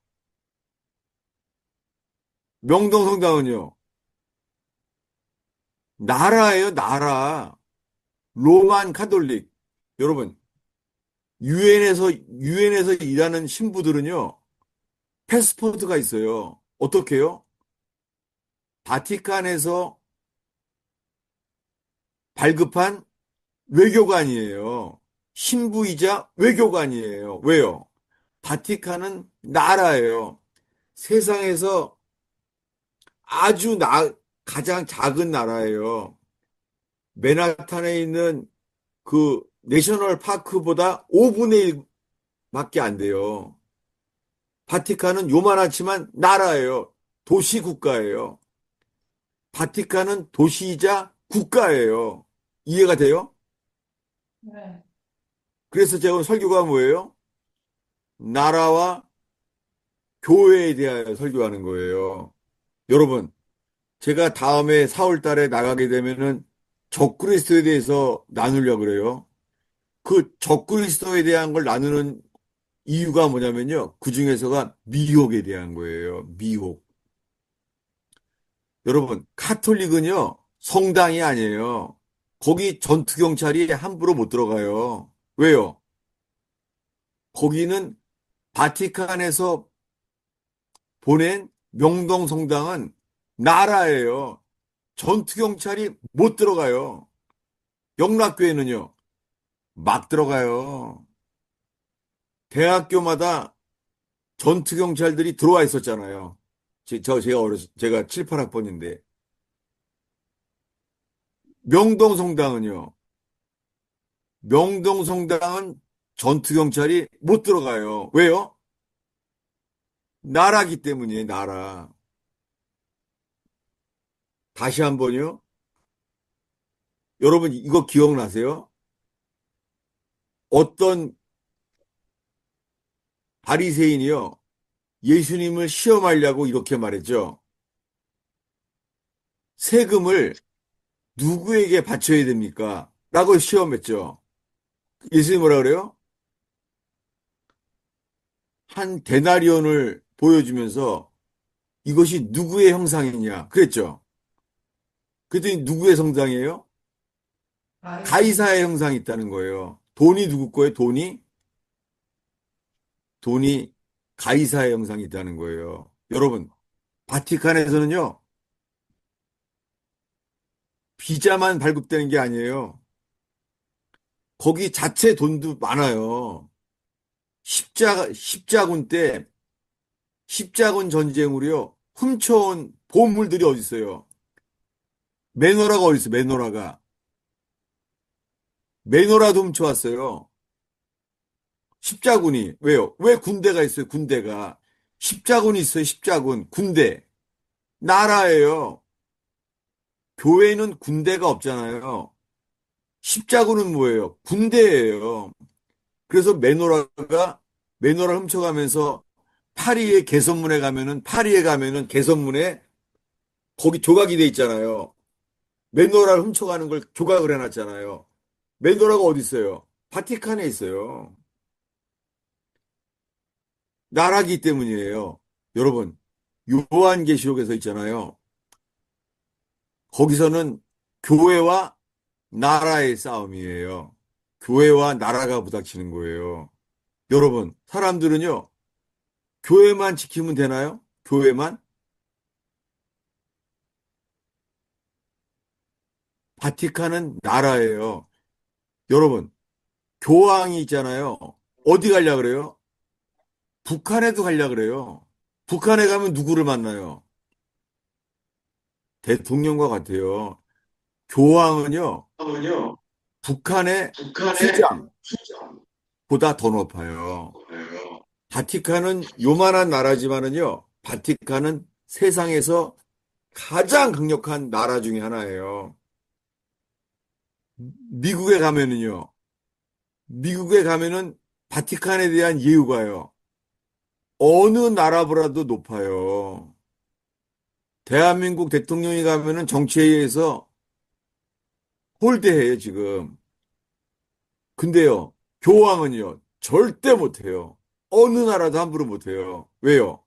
명동성당은요. 나라예요, 나라. 로만 카톨릭. 여러분, 유엔에서 일하는 신부들은요. 패스포트가 있어요. 어떻게 해요? 바티칸에서 발급한 외교관이에요. 신부이자 외교관이에요. 왜요? 바티칸은 나라예요. 세상에서 가장 작은 나라예요. 맨하탄에 있는 그 내셔널 파크보다 5분의 1밖에 안 돼요. 바티칸은 요만하지만 나라예요. 도시 국가예요. 바티칸은 도시이자 국가예요. 이해가 돼요? 네. 그래서 제가 오늘 설교가 뭐예요? 나라와 교회에 대하여 설교하는 거예요. 여러분, 제가 다음에 4월 달에 나가게 되면은 적그리스도에 대해서 나누려고 그래요. 그 적그리스도에 대한 걸 나누는 이유가 뭐냐면요. 그 중에서가 미혹에 대한 거예요. 미혹. 여러분, 카톨릭은요, 성당이 아니에요. 거기 전투경찰이 함부로 못 들어가요. 왜요? 거기는 바티칸에서 보낸 명동성당은 나라예요. 전투경찰이 못 들어가요. 영락교회는요, 막 들어가요. 대학교마다 전투경찰들이 들어와 있었잖아요. 제가 7, 8학번인데. 명동성당은요, 명동성당은 전투경찰이 못 들어가요. 왜요? 나라기 때문이에요, 나라. 다시 한번요. 여러분, 이거 기억나세요? 어떤 바리새인이요, 예수님을 시험하려고 이렇게 말했죠. 세금을 누구에게 바쳐야 됩니까? 라고 시험했죠. 예수님 뭐라 그래요? 한 데나리온을 보여주면서 이것이 누구의 형상이냐? 그랬죠. 그랬더니 누구의 성상이에요? 가이사. 가이사의 형상이 있다는 거예요. 돈이 누구 거예요? 돈이 가이사의 형상이 있다는 거예요. 여러분, 바티칸에서는요, 비자만 발급되는 게 아니에요. 거기 자체 돈도 많아요. 십자군 때, 십자군 전쟁으로요, 훔쳐온 보물들이 어디 있어요? 메노라가 어디 있어요? 메노라가. 메노라도 훔쳐왔어요. 십자군이. 왜요? 왜 군대가 있어요? 군대가. 십자군이 있어요. 십자군. 군대. 나라예요. 교회는 군대가 없잖아요. 십자군은 뭐예요? 군대예요. 그래서 메노라를 훔쳐가면서 파리에 가면은 개선문에 거기 조각이 돼 있잖아요. 메노라를 훔쳐가는 걸 조각을 해놨잖아요. 메노라가 어디 있어요? 바티칸에 있어요. 나라기 때문이에요. 여러분, 요한계시록에서 있잖아요. 거기서는 교회와 나라의 싸움이에요. 교회와 나라가 부닥치는 거예요. 여러분, 사람들은요, 교회만 지키면 되나요? 교회만? 바티칸은 나라예요. 여러분, 교황이 있잖아요. 어디 가려 그래요? 북한에도 가려 그래요. 북한에 가면 누구를 만나요? 대통령과 같아요. 교황은요, 하면요, 북한의 북한의 수장, 더 높아요. 바티칸은 요만한 나라지만은요, 바티칸은 세상에서 가장 강력한 나라 중에 하나예요. 미국에 가면은요, 미국에 가면은 바티칸에 대한 예우가요, 어느 나라보다도 높아요. 대한민국 대통령이 가면은 정치회의에서 홀대해요, 지금. 근데요, 교황은요, 절대 못해요. 어느 나라도 함부로 못해요. 왜요?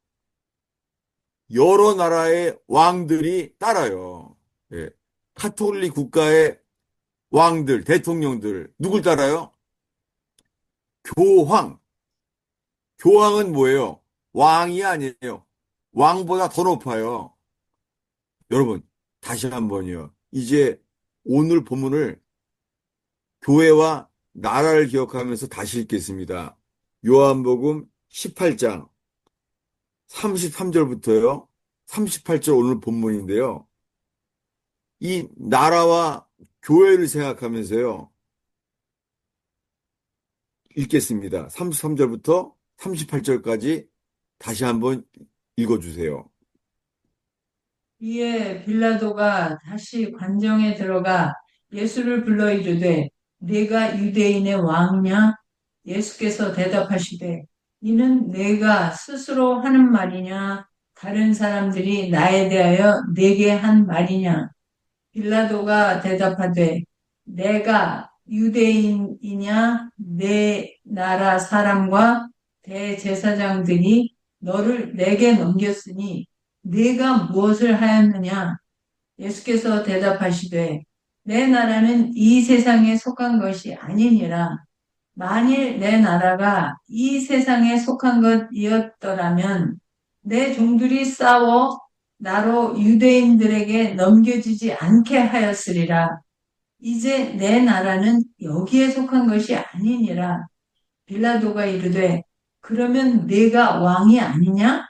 여러 나라의 왕들이 따라요. 예. 카톨릭 국가의 왕들, 대통령들, 누굴 따라요? 교황. 교황은 뭐예요? 왕이 아니에요. 왕보다 더 높아요. 여러분, 다시 한번요. 이제 오늘 본문을 교회와 나라를 기억하면서 다시 읽겠습니다. 요한복음 18장 33절부터요. 38절 오늘 본문인데요. 이 나라와 교회를 생각하면서요. 읽겠습니다. 33절부터 38절까지 다시 한번 읽어주세요. 이에 빌라도가 다시 관정에 들어가 예수를 불러 이르되 네가 유대인의 왕이냐? 예수께서 대답하시되 이는 내가 스스로 하는 말이냐? 다른 사람들이 나에 대하여 내게 한 말이냐? 빌라도가 대답하되 내가 유대인이냐? 내 나라 사람과 대제사장들이 너를 내게 넘겼으니 네가 무엇을 하였느냐? 예수께서 대답하시되 내 나라는 이 세상에 속한 것이 아니니라. 만일 내 나라가 이 세상에 속한 것이었더라면 내 종들이 싸워 나로 유대인들에게 넘겨지지 않게 하였으리라. 이제 내 나라는 여기에 속한 것이 아니니라. 빌라도가 이르되 그러면 네가 왕이 아니냐?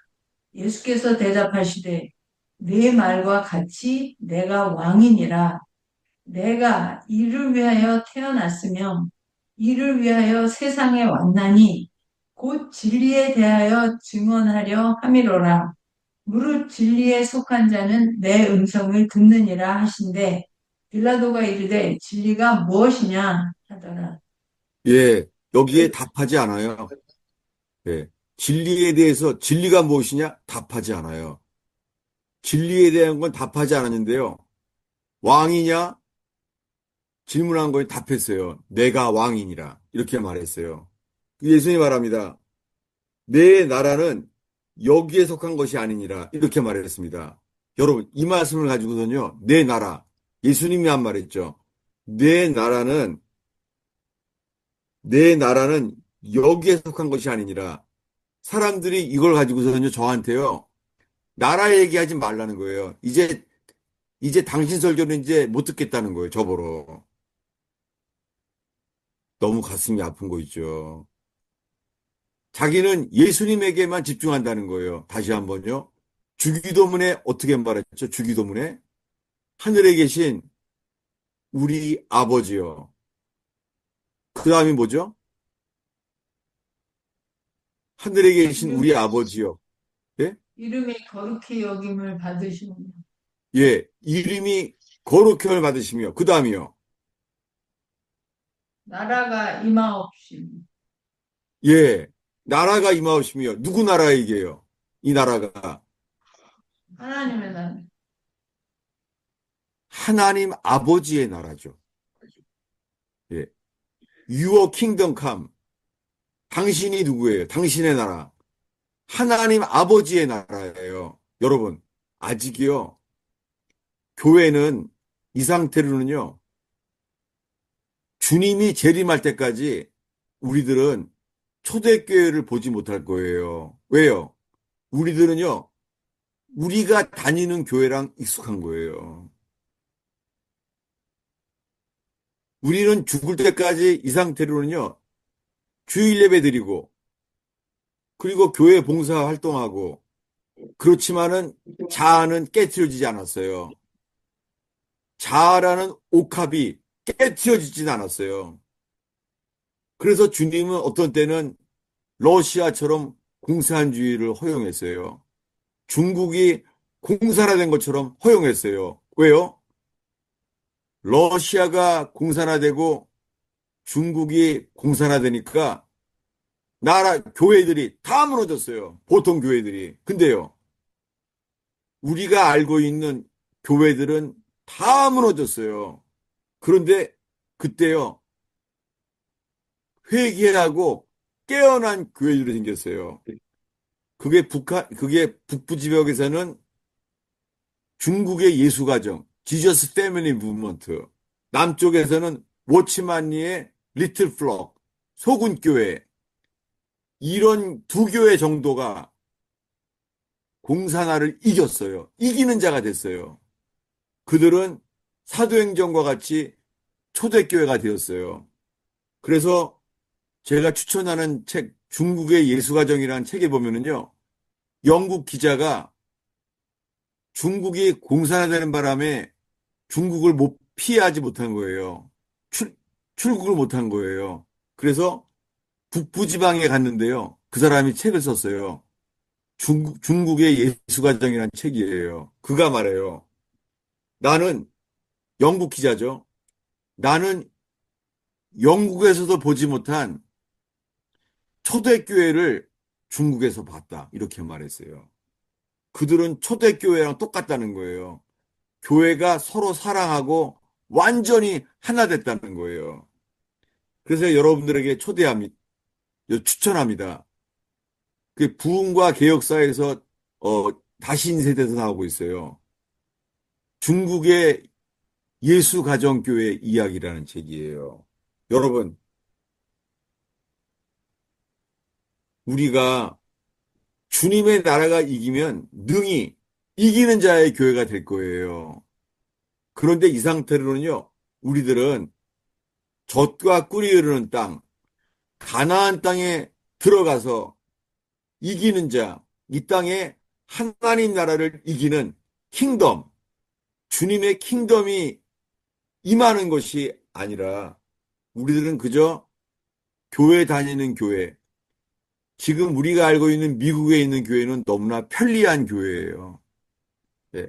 예수께서 대답하시되 네 말과 같이 내가 왕이니라. 내가 이를 위하여 태어났으며 이를 위하여 세상에 왔나니 곧 진리에 대하여 증언하려 함이로라. 무릇 진리에 속한 자는 내 음성을 듣느니라 하신대 빌라도가 이르되 진리가 무엇이냐 하더라. 예, 여기에 답하지 않아요. 예, 진리에 대해서 진리가 무엇이냐? 답하지 않아요. 진리에 대한 건 답하지 않았는데요. 왕이냐? 질문한 거에 답했어요. 내가 왕이니라. 이렇게 말했어요. 예수님이 말합니다. 내 나라는 여기에 속한 것이 아니니라. 이렇게 말했습니다. 여러분, 이 말씀을 가지고서는요, 내 나라. 예수님이 한 말했죠. 내 나라는, 내 나라는 여기에 속한 것이 아니니라. 사람들이 이걸 가지고서는요, 저한테요, 나라 얘기하지 말라는 거예요. 이제 당신 설교는 이제 못 듣겠다는 거예요, 저보러. 너무 가슴이 아픈 거 있죠. 자기는 예수님에게만 집중한다는 거예요. 다시 한번요. 주기도문에 어떻게 말했죠? 주기도문에 하늘에 계신 우리 아버지요. 그 다음이 뭐죠? 하늘에 계신 이름이, 우리 아버지요. 예? 이름이 거룩히 여김을 받으시며 예. 이름이 거룩함을 받으시며 그 다음이요. 나라가 임하옵시며 예. 나라가 임하오시며 누구 나라에게요? 이 나라가 하나님의 나라 하나님 아버지의 나라죠. 예. Your kingdom come. 당신이 누구예요? 당신의 나라. 하나님 아버지의 나라예요. 여러분, 아직이요. 교회는 이 상태로는요. 주님이 재림할 때까지 우리들은 초대교회를 보지 못할 거예요. 왜요? 우리들은요. 우리가 다니는 교회랑 익숙한 거예요. 우리는 죽을 때까지 이 상태로는요. 주일 예배 드리고 그리고 교회 봉사 활동하고 그렇지만은 자아는 깨트려지지 않았어요. 자아라는 옥합이 깨트려지진 않았어요. 그래서 주님은 어떤 때는 러시아처럼 공산주의를 허용했어요. 중국이 공산화된 것처럼 허용했어요. 왜요? 러시아가 공산화되고 중국이 공산화되니까 교회들이 다 무너졌어요. 보통 교회들이. 근데요, 우리가 알고 있는 교회들은 다 무너졌어요. 그런데 그때요, 회개하고 깨어난 교회들이 생겼어요. 그게 북부 지역에서는 중국의 예수가정, 지저스 패밀리 무브먼트, 남쪽에서는 워치만리의 리틀 플럭, 소군교회, 이런 두 교회 정도가 공산화를 이겼어요. 이기는 자가 됐어요. 그들은 사도행전과 같이 초대교회가 되었어요. 그래서 제가 추천하는 책, 중국의 예수가정이라는 책에 보면은요, 영국 기자가 중국이 공산화되는 바람에 중국을 못 피하지 못한 거예요. 출국을 못한 거예요. 그래서 북부 지방에 갔는데요. 그 사람이 책을 썼어요. 중국의 예수가정이라는 책이에요. 그가 말해요. 나는 영국 기자죠. 나는 영국에서도 보지 못한 초대교회를 중국에서 봤다. 이렇게 말했어요. 그들은 초대교회랑 똑같다는 거예요. 교회가 서로 사랑하고 완전히 하나 됐다는 거예요. 그래서 여러분들에게 추천합니다. 그 부흥과 개혁사에서 어, 다신 세대에서 나오고 있어요. 중국의 예수가정교회 이야기라는 책이에요. 여러분, 우리가 주님의 나라가 이기면 능히 이기는 자의 교회가 될 거예요. 그런데 이 상태로는요, 우리들은 젖과 꿀이 흐르는 땅, 가나안 땅에 들어가서 이기는 자, 이 땅에 하나님 나라를 이기는 킹덤, 주님의 킹덤이 임하는 것이 아니라 우리들은 그저 교회 다니는 교회, 지금 우리가 알고 있는 미국에 있는 교회는 너무나 편리한 교회예요. 네.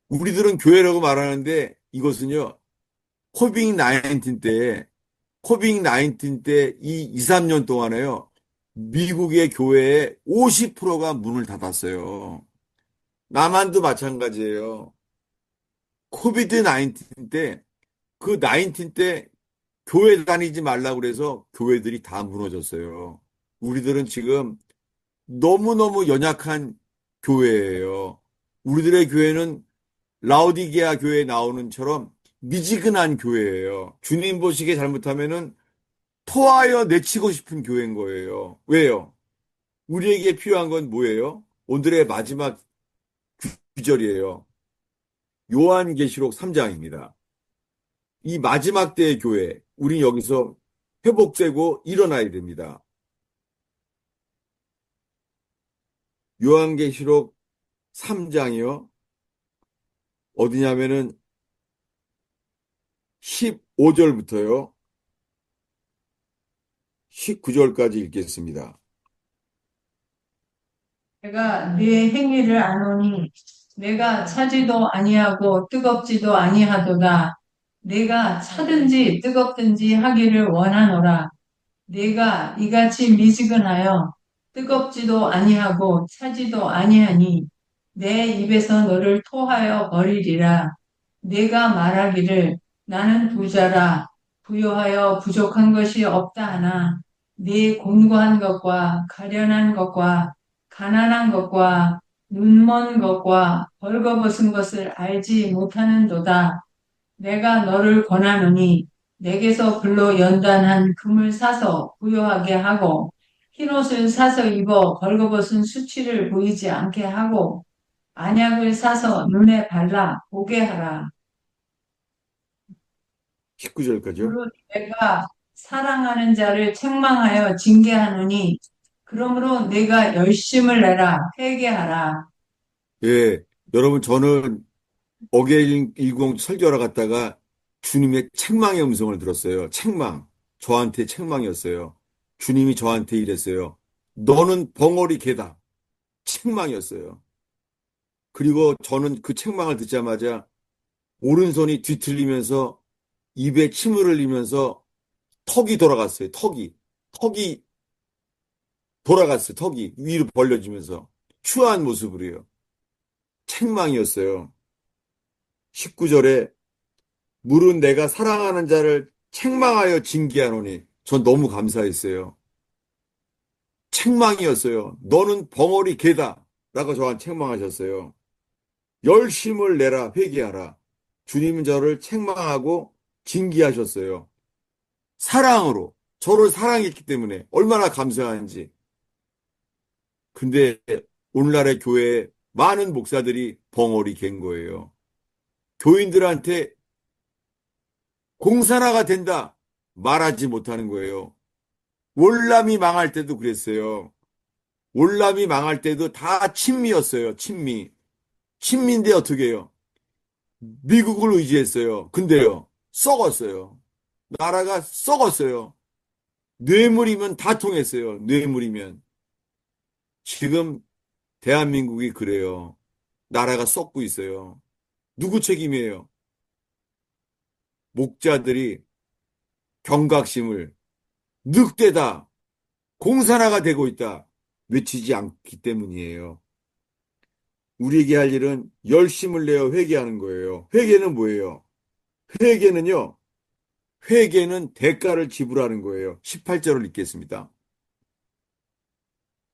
우리들은 교회라고 말하는데 이것은요, 코빅 19 때에, 코빅 19 때 이 2, 3년 동안에요, 미국의 교회의 50%가 문을 닫았어요. 남한도 마찬가지예요. 코비드 19 때, 그 19 때 교회 다니지 말라고 그래서 교회들이 다 무너졌어요. 우리들은 지금 너무너무 연약한 교회예요. 우리들의 교회는 라오디게아 교회에 나오는처럼 미지근한 교회예요. 주님 보시기에 잘못하면은 토하여 내치고 싶은 교회인 거예요. 왜요? 우리에게 필요한 건 뭐예요? 오늘의 마지막 구절이에요. 요한계시록 3장입니다. 이 마지막 때의 교회, 우린 여기서 회복되고 일어나야 됩니다. 요한계시록 3장이요. 어디냐면은 15절부터요. 19절까지 읽겠습니다. 내가 네 행위를 아노니 내가 차지도 아니하고 뜨겁지도 아니하도다. 내가 차든지 뜨겁든지 하기를 원하노라. 네가 이같이 미지근하여 뜨겁지도 아니하고 차지도 아니하니 내 입에서 너를 토하여 버리리라. 네가 말하기를 나는 부자라 부요하여 부족한 것이 없다 하나 네 곤고한 것과 가련한 것과 가난한 것과 눈먼 것과 벌거벗은 것을 알지 못하는도다. 내가 너를 권하노니 내게서 불로 연단한 금을 사서 부요하게 하고 흰옷을 사서 입어 벌거벗은 수치를 보이지 않게 하고 안약을 사서 눈에 발라 보게 하라. 19절까지요. 무릇 내가 사랑하는 자를 책망하여 징계하노니 그러므로 내가 열심을 내라 회개하라. 예, 여러분, 저는 어게인 10 설교하러 갔다가 주님의 책망의 음성을 들었어요. 책망. 저한테 책망이었어요. 주님이 저한테 이랬어요. 너는 벙어리 개다. 책망이었어요. 그리고 저는 그 책망을 듣자마자 오른손이 뒤틀리면서 입에 침을 흘리면서 턱이 돌아갔어요. 턱이 돌아갔어요. 턱이 위로 벌려지면서 추한 모습으로요. 책망이었어요. 19절에 물은 내가 사랑하는 자를 책망하여 징계하노니 전 너무 감사했어요. 책망이었어요. 너는 벙어리 개다. 라고 저한테 책망하셨어요. 열심을 내라 회개하라. 주님은 저를 책망하고 징계하셨어요. 사랑으로 저를 사랑했기 때문에 얼마나 감사한지. 근데 오늘날의 교회에 많은 목사들이 벙어리 갠 거예요. 교인들한테 공산화가 된다 말하지 못하는 거예요. 월남이 망할 때도 그랬어요. 월남이 망할 때도 다 친미였어요. 친미. 친미인데 어떻게 해요? 미국을 의지했어요. 근데요, 썩었어요. 나라가 썩었어요. 뇌물이면 다 통했어요. 뇌물이면. 지금 대한민국이 그래요. 나라가 썩고 있어요. 누구 책임이에요? 목자들이 경각심을 늑대다, 공산화가 되고 있다 외치지 않기 때문이에요. 우리에게 할 일은 열심을 내어 회개하는 거예요. 회개는 뭐예요? 회개는요, 회개는 대가를 지불하는 거예요. 18절을 읽겠습니다.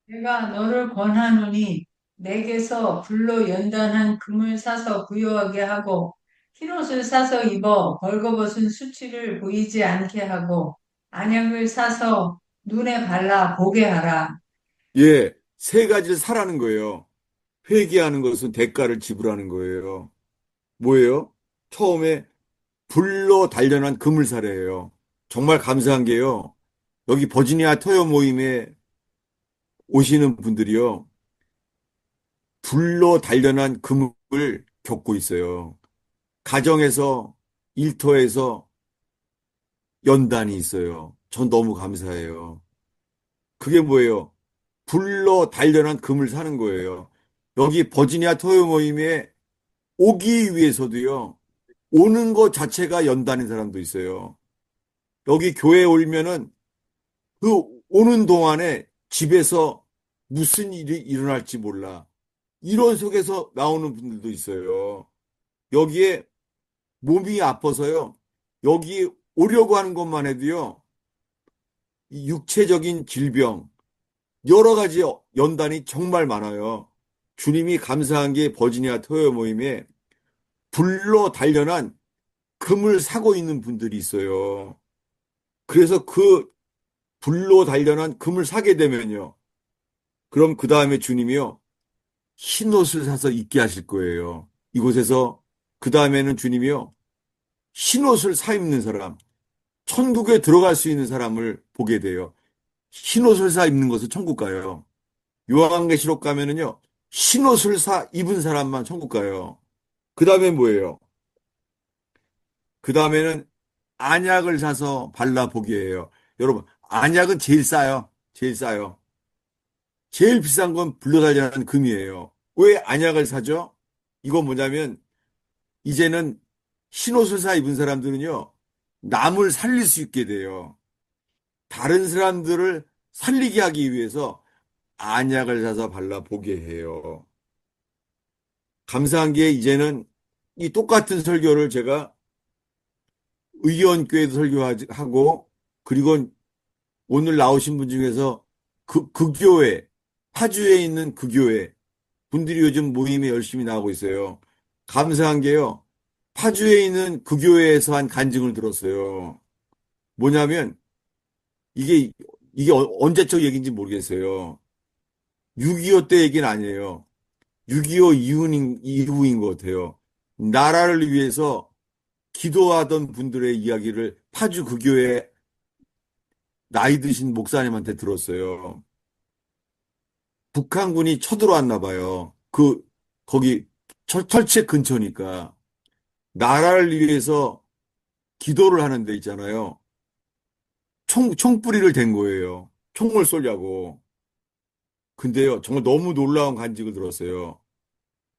내가 너를 권하노니 내게서 불로 연단한 금을 사서 부요하게 하고 흰옷을 사서 입어 벌거벗은 수치를 보이지 않게 하고 안약을 사서 눈에 발라 보게 하라. 예, 세 가지를 사라는 거예요. 회개하는 것은 대가를 지불하는 거예요. 뭐예요? 처음에 불로 단련한 금을 사래요. 정말 감사한 게요. 여기 버지니아 토요 모임에 오시는 분들이요. 불로 단련한 금을 겪고 있어요. 가정에서, 일터에서 연단이 있어요. 전 너무 감사해요. 그게 뭐예요? 불로 단련한 금을 사는 거예요. 여기 버지니아 토요 모임에 오기 위해서도요. 오는 것 자체가 연단인 사람도 있어요. 여기 교회에 오면은 그 오는 동안에 집에서 무슨 일이 일어날지 몰라. 이런 속에서 나오는 분들도 있어요. 여기에 몸이 아파서요. 여기 오려고 하는 것만 해도요. 이 육체적인 질병, 여러 가지 연단이 정말 많아요. 주님이 감사한 게 버지니아 토요 모임에 불로 단련한 금을 사고 있는 분들이 있어요. 그래서 그 불로 단련한 금을 사게 되면요. 그럼 그 다음에 주님이요. 흰 옷을 사서 입게 하실 거예요. 이곳에서 그 다음에는 주님이요. 흰 옷을 사 입는 사람, 천국에 들어갈 수 있는 사람을 보게 돼요. 흰 옷을 사 입는 것은 천국 가요. 요한계시록 가면은요. 흰 옷을 사 입은 사람만 천국 가요. 그 다음에 뭐예요? 그 다음에는 안약을 사서 발라보게 해요. 여러분, 안약은 제일 싸요. 제일 싸요. 제일 비싼 건 불로단련한 금이에요. 왜 안약을 사죠? 이건 뭐냐면 이제는 흰옷을 사 입은 사람들은요. 남을 살릴 수 있게 돼요. 다른 사람들을 살리게 하기 위해서 안약을 사서 발라보게 해요. 감사한 게 이제는 이 똑같은 설교를 제가 의원교회도 설교하고 그리고 오늘 나오신 분 중에서 그 교회, 파주에 있는 그 교회 분들이 요즘 모임에 열심히 나오고 있어요. 감사한 게요. 파주에 있는 그 교회에서 한 간증을 들었어요. 뭐냐면 이게 언제적 얘기인지 모르겠어요. 6.25 때 얘기는 아니에요. 6.25 이후인 것 같아요. 나라를 위해서 기도하던 분들의 이야기를 파주 그 교회 나이 드신 목사님한테 들었어요. 북한군이 쳐들어왔나 봐요. 거기 철책 근처니까. 나라를 위해서 기도를 하는 데 있잖아요. 총뿌리를 댄 거예요. 총을 쏘려고. 근데요, 정말 너무 놀라운 간직을 들었어요.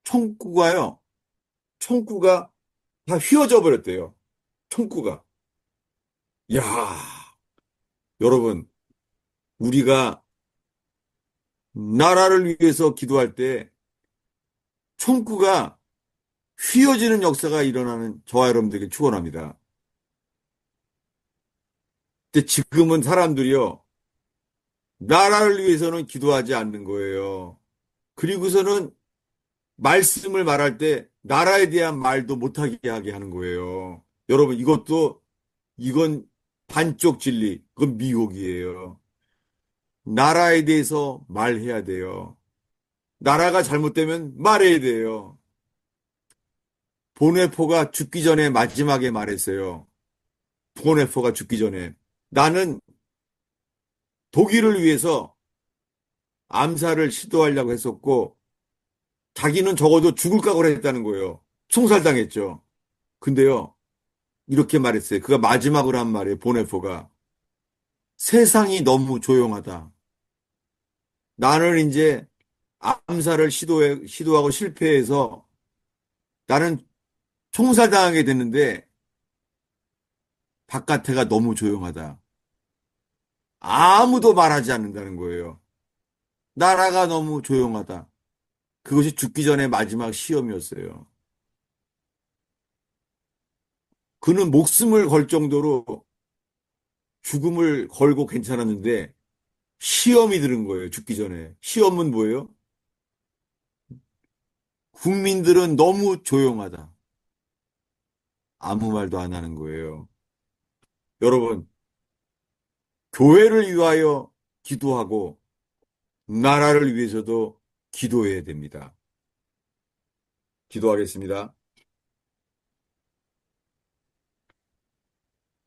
총구가요, 총구가 다 휘어져 버렸대요. 총구가. 야, 여러분, 우리가 나라를 위해서 기도할 때 총구가 휘어지는 역사가 일어나는 저와 여러분들에게 축원합니다. 근데 지금은 사람들이요, 나라를 위해서는 기도하지 않는 거예요. 그리고서는 말씀을 말할 때 나라에 대한 말도 못하게 하게 하는 거예요. 여러분, 이건 반쪽 진리, 그건 미혹이에요. 나라에 대해서 말해야 돼요. 나라가 잘못되면 말해야 돼요. 보네포가 죽기 전에 마지막에 말했어요. 보네포가 죽기 전에. 나는 독일을 위해서 암살을 시도하려고 했었고, 자기는 적어도 죽을 각오를 했다는 거예요. 총살당했죠. 근데요, 이렇게 말했어요. 그가 마지막으로 한 말이에요, 보네포가. 세상이 너무 조용하다. 나는 이제 암살을 시도하고 실패해서 나는 총살당하게 됐는데, 바깥에가 너무 조용하다. 아무도 말하지 않는다는 거예요. 나라가 너무 조용하다. 그것이 죽기 전에 마지막 시험이었어요. 그는 목숨을 걸 정도로 죽음을 걸고 괜찮았는데 시험이 들은 거예요. 죽기 전에. 시험은 뭐예요? 국민들은 너무 조용하다. 아무 말도 안 하는 거예요. 여러분, 교회를 위하여 기도하고 나라를 위해서도 기도해야 됩니다. 기도하겠습니다.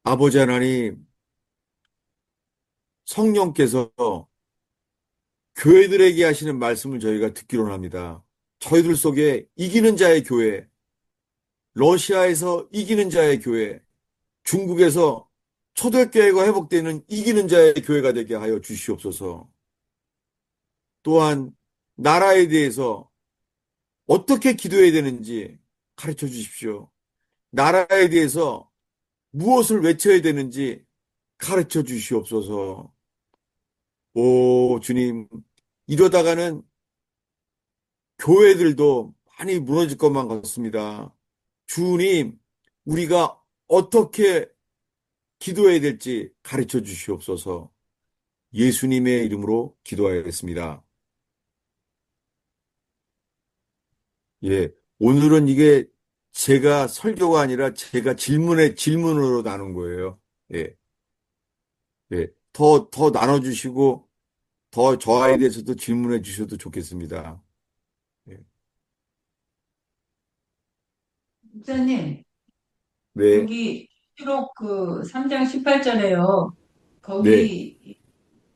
아버지 하나님, 성령께서 교회들에게 하시는 말씀을 저희가 듣기로 합니다. 저희들 속에 이기는 자의 교회, 러시아에서 이기는 자의 교회, 중국에서 초대교회가 회복되는 이기는 자의 교회가 되게 하여 주시옵소서. 또한 나라에 대해서 어떻게 기도해야 되는지 가르쳐 주십시오. 나라에 대해서 무엇을 외쳐야 되는지 가르쳐 주시옵소서. 오, 주님, 이러다가는 교회들도 많이 무너질 것만 같습니다. 주님, 우리가 어떻게 기도해야 될지 가르쳐 주시옵소서. 예수님의 이름으로 기도하겠습니다. 예. 오늘은 이게 제가 설교가 아니라 제가 질문으로 나눈 거예요. 예. 예. 더 나눠주시고, 더 저에 대해서도 질문해 주셔도 좋겠습니다. 예. 목사님, 네. 여기 수록 그 3장 18절에요. 네. 거기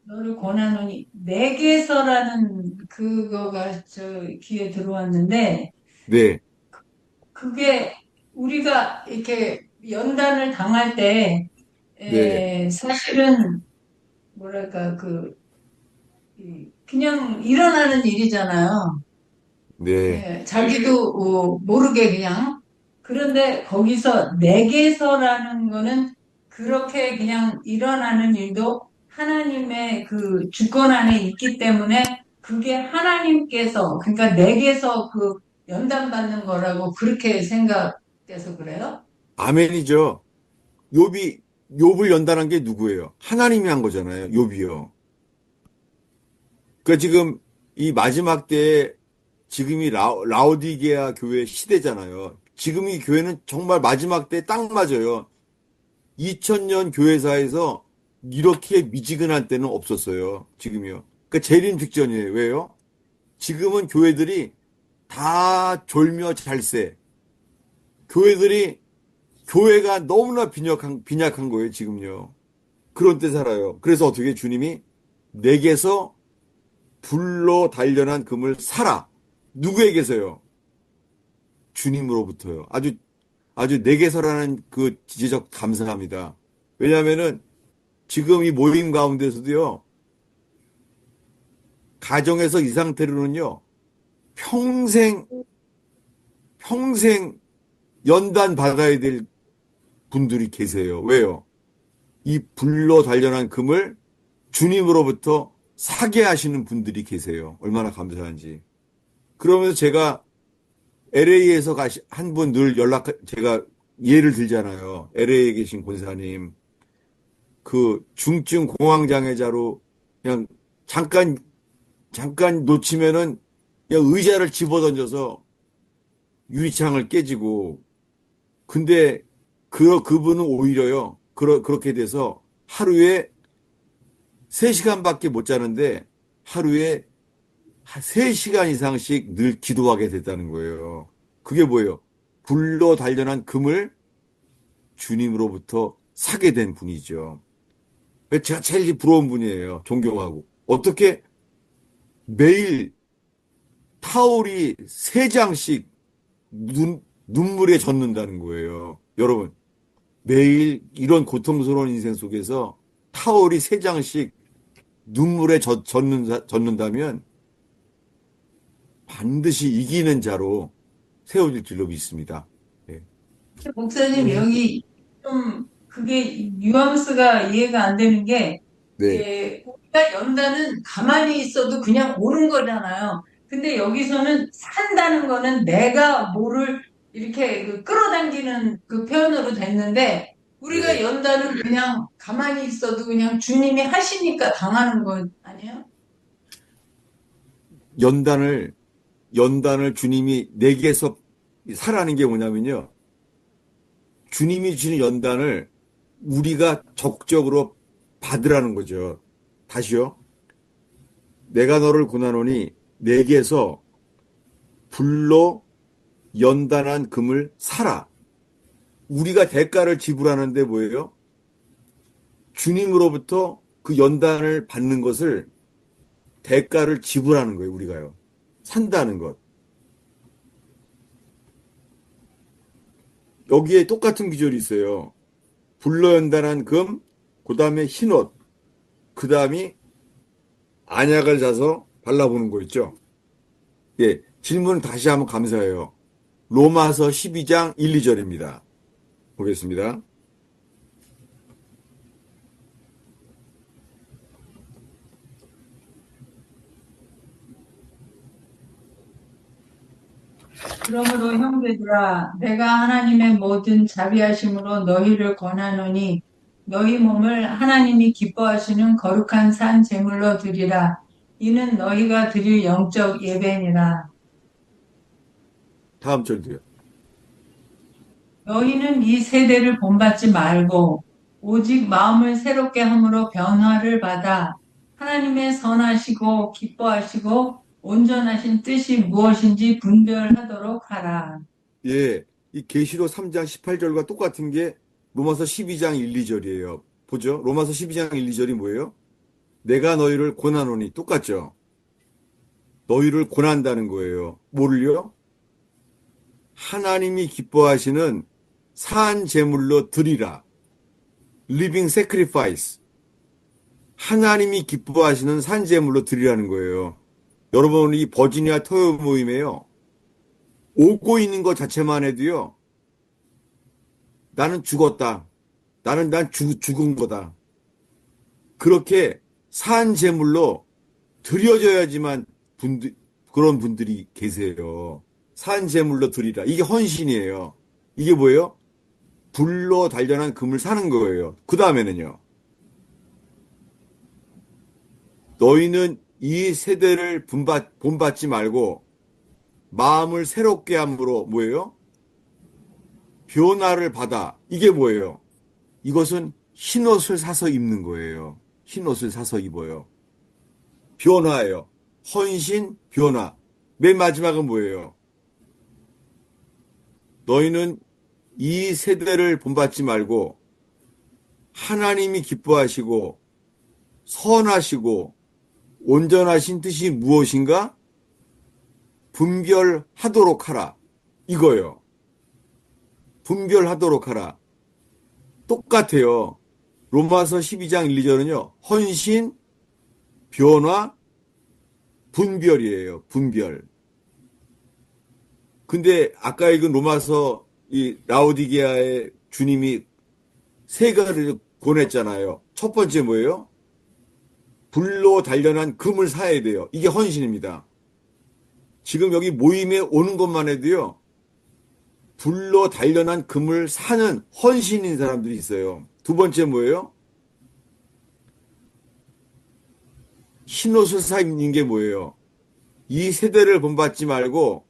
너를 권하노니 내게서라는 그거가 저 귀에 들어왔는데 네. 그게 우리가 이렇게 연단을 당할 때 네. 사실은 뭐랄까 그냥 일어나는 일이잖아요. 네. 자기도 모르게 그냥. 그런데 거기서 내게서라는 거는 그렇게 그냥 일어나는 일도 하나님의 그 주권 안에 있기 때문에 그게 하나님께서, 그러니까 내게서 그 연단받는 거라고 그렇게 생각돼서 그래요? 아멘이죠. 욥이, 욥을 연단한 게 누구예요? 하나님이 한 거잖아요. 욥이요. 그러니까 지금 이 마지막 때에 지금이 라오디게아 교회 시대잖아요. 지금 이 교회는 정말 마지막 때 딱 맞아요. 2000년 교회사에서 이렇게 미지근한 때는 없었어요. 지금이요. 그러니까 재림 직전이에요. 왜요? 지금은 교회들이 다 졸며 잘세. 교회들이 교회가 너무나 빈약한 거예요. 지금요. 그런 때 살아요. 그래서 어떻게 주님이 내게서 불로 단련한 금을 사라. 누구에게서요? 주님으로부터요. 아주 내게서라는 그 지적 감사합니다. 왜냐하면은 지금 이 모임 가운데서도요, 가정에서 이 상태로는요, 평생, 평생 연단 받아야 될 분들이 계세요. 왜요? 이 불로 단련한 금을 주님으로부터 사게 하시는 분들이 계세요. 얼마나 감사한지. 그러면서 제가 LA에서 한 분 늘 제가 예를 들잖아요. LA에 계신 권사님. 그 중증 공황장애자로 그냥 잠깐, 잠깐 놓치면은 그냥 의자를 집어던져서 유리창을 깨지고. 근데 그분은 오히려요. 그렇게 돼서 하루에 3시간밖에 못 자는데 하루에 3시간 이상씩 늘 기도하게 됐다는 거예요. 그게 뭐예요? 불로 단련한 금을 주님으로부터 사게 된 분이죠. 제가 제일 부러운 분이에요. 존경하고. 어떻게 매일 타올이 3장씩 눈물에 젖는다는 거예요. 여러분, 매일 이런 고통스러운 인생 속에서 타올이 3장씩 눈물에 젖는다면 반드시 이기는 자로 세워질 줄로 믿습니다. 예. 목사님, 여기 좀 그게 뉘앙스가 이해가 안 되는 게, 네, 우리가 연다는 가만히 있어도 그냥 오는 거잖아요. 근데 여기서는 산다는 거는 내가 뭐를 이렇게 끌어당기는 그 표현으로 됐는데, 우리가 네. 연다는 그냥 가만히 있어도 그냥 주님이 하시니까 당하는 거 아니에요? 연단을, 연단을 주님이 내게서 사라는 게 뭐냐면요. 주님이 주는 연단을 우리가 적극적으로 받으라는 거죠. 다시요. 내가 너를 고난하노니 내게서 불로 연단한 금을 사라. 우리가 대가를 지불하는데 뭐예요? 주님으로부터 그 연단을 받는 것을 대가를 지불하는 거예요, 우리가요. 산다는 것. 여기에 똑같은 기절이 있어요. 불로 연단한 금, 그 다음에 흰옷, 그 다음이 안약을 사서 발라보는 거 있죠. 예, 질문 다시 한번 감사해요. 로마서 12장 1, 2절입니다. 보겠습니다. 그러므로 형제들아, 내가 하나님의 모든 자비하심으로 너희를 권하노니 너희 몸을 하나님이 기뻐하시는 거룩한 산 제물로 드리라. 이는 너희가 드릴 영적 예배니라. 다음 절도요. 너희는 이 세대를 본받지 말고 오직 마음을 새롭게 함으로 변화를 받아 하나님의 선하시고 기뻐하시고 온전하신 뜻이 무엇인지 분별하도록 하라. 예, 이 계시록 3장 18절과 똑같은 게 로마서 12장 1, 2절이에요. 보죠? 로마서 12장 1, 2절이 뭐예요? 내가 너희를 고난하노니 똑같죠? 너희를 고난다는 거예요. 뭐를요? 하나님이 기뻐하시는 산 제물로 드리라. living sacrifice. 하나님이 기뻐하시는 산 제물로 드리라는 거예요. 여러분, 이 버지니아 토요 모임에요. 오고 있는 것 자체만 해도요. 나는 죽었다. 난 죽은 거다. 그렇게 산 제물로 드려져야지만 그런 분들이 계세요. 산 제물로 드리라. 이게 헌신이에요. 이게 뭐예요? 불로 단련한 금을 사는 거예요. 그 다음에는요. 너희는 이 세대를 본받지 말고 마음을 새롭게 함으로 뭐예요? 변화를 받아. 이게 뭐예요? 이것은 흰옷을 사서 입는 거예요. 흰옷을 사서 입어요. 변화예요. 헌신, 변화. 맨 마지막은 뭐예요? 너희는 이 세대를 본받지 말고 하나님이 기뻐하시고 선하시고 온전하신 뜻이 무엇인가? 분별하도록 하라. 이거요. 분별하도록 하라. 똑같아요. 로마서 12장 1, 2절은요. 헌신, 변화, 분별이에요. 분별. 근데 아까 읽은 로마서 이 라오디게아의 주님이 세 가지를 권했잖아요. 첫 번째 뭐예요? 불로 단련한 금을 사야 돼요. 이게 헌신입니다. 지금 여기 모임에 오는 것만 해도요. 불로 단련한 금을 사는 헌신인 사람들이 있어요. 두 번째 뭐예요? 흰옷을 사 입는 게 뭐예요? 이 세대를 본받지 말고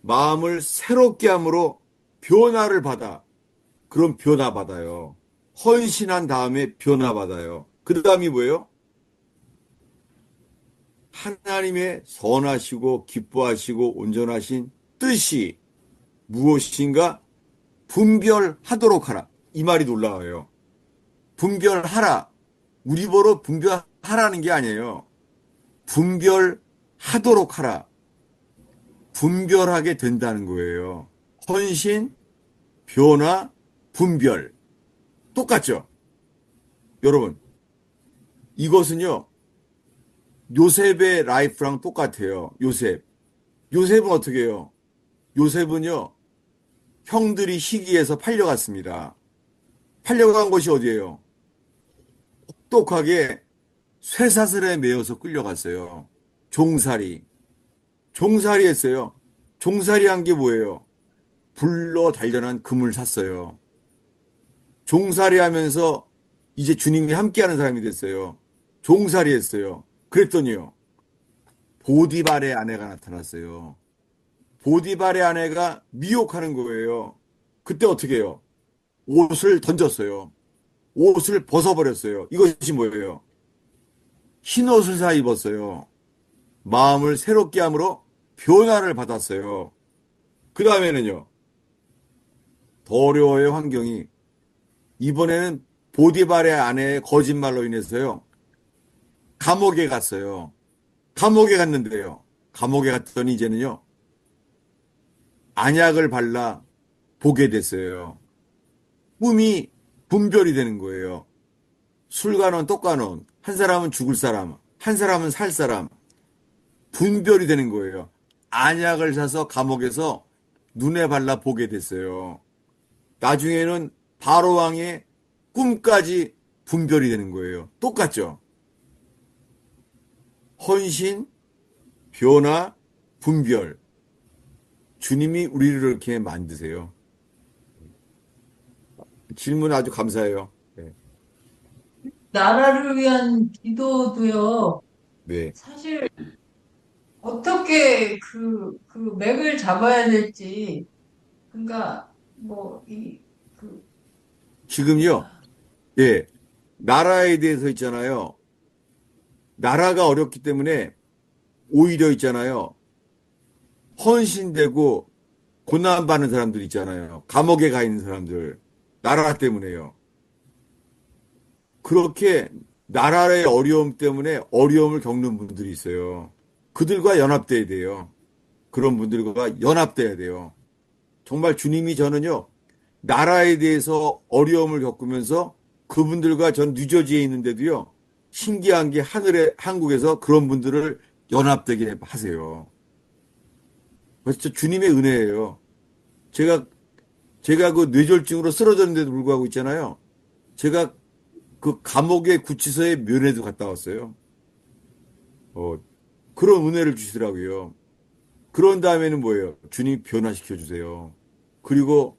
마음을 새롭게 함으로 변화를 받아. 그럼 변화 받아요. 헌신한 다음에 변화 받아요. 그 다음이 뭐예요? 하나님의 선하시고 기뻐하시고 온전하신 뜻이 무엇인가 분별하도록 하라. 이 말이 놀라워요. 분별하라. 우리 보러 분별하라는 게 아니에요. 분별하도록 하라. 분별하게 된다는 거예요. 헌신, 변화, 분별. 똑같죠? 여러분, 이것은요, 요셉의 라이프랑 똑같아요. 요셉. 요셉은 어떻게 해요? 요셉은요, 형들이 시기해서 팔려갔습니다. 팔려간 곳이 어디예요? 똑똑하게 쇠사슬에 매여서 끌려갔어요. 종살이. 종살이 했어요. 종살이 한 게 뭐예요? 불로 단련한 금을 샀어요. 종살이 하면서 이제 주님이 함께하는 사람이 됐어요. 종살이 했어요. 그랬더니요. 보디발의 아내가 나타났어요. 보디발의 아내가 미혹하는 거예요. 그때 어떻게 해요? 옷을 던졌어요. 옷을 벗어버렸어요. 이것이 뭐예요? 흰 옷을 사 입었어요. 마음을 새롭게 함으로 변화를 받았어요. 그 다음에는요. 더 어려워요, 환경이. 이번에는 보디발의 아내의 거짓말로 인해서요. 감옥에 갔어요. 감옥에 갔는데요. 감옥에 갔더니 이제는요. 안약을 발라 보게 됐어요. 꿈이 분별이 되는 거예요. 술관원, 똑관원. 한 사람은 죽을 사람, 한 사람은 살 사람. 분별이 되는 거예요. 안약을 사서 감옥에서 눈에 발라 보게 됐어요. 나중에는 바로 왕의 꿈까지 분별이 되는 거예요. 똑같죠? 헌신, 변화, 분별. 주님이 우리를 이렇게 만드세요. 질문 아주 감사해요. 네. 나라를 위한 기도도요, 네. 사실 어떻게 그 맥을 잡아야 될지, 그러니까 뭐, 지금요, 예. 나라에 대해서 있잖아요. 나라가 어렵기 때문에 오히려 있잖아요. 헌신되고 고난받는 사람들 있잖아요. 감옥에 가 있는 사람들. 나라 때문에요. 그렇게 나라의 어려움 때문에 어려움을 겪는 분들이 있어요. 그들과 연합돼야 돼요. 그런 분들과 연합돼야 돼요. 정말 주님이 저는요, 나라에 대해서 어려움을 겪으면서 그분들과 전 뉴저지에 있는데도요, 신기한 게 하늘에, 한국에서 그런 분들을 연합되게 하세요. 그래서 주님의 은혜예요. 제가, 제가 그 뇌졸중으로 쓰러졌는데도 불구하고 있잖아요. 제가 그 감옥의 구치소에 면회도 갔다 왔어요. 어, 그런 은혜를 주시더라고요. 그런 다음에는 뭐예요? 주님 변화시켜 주세요. 그리고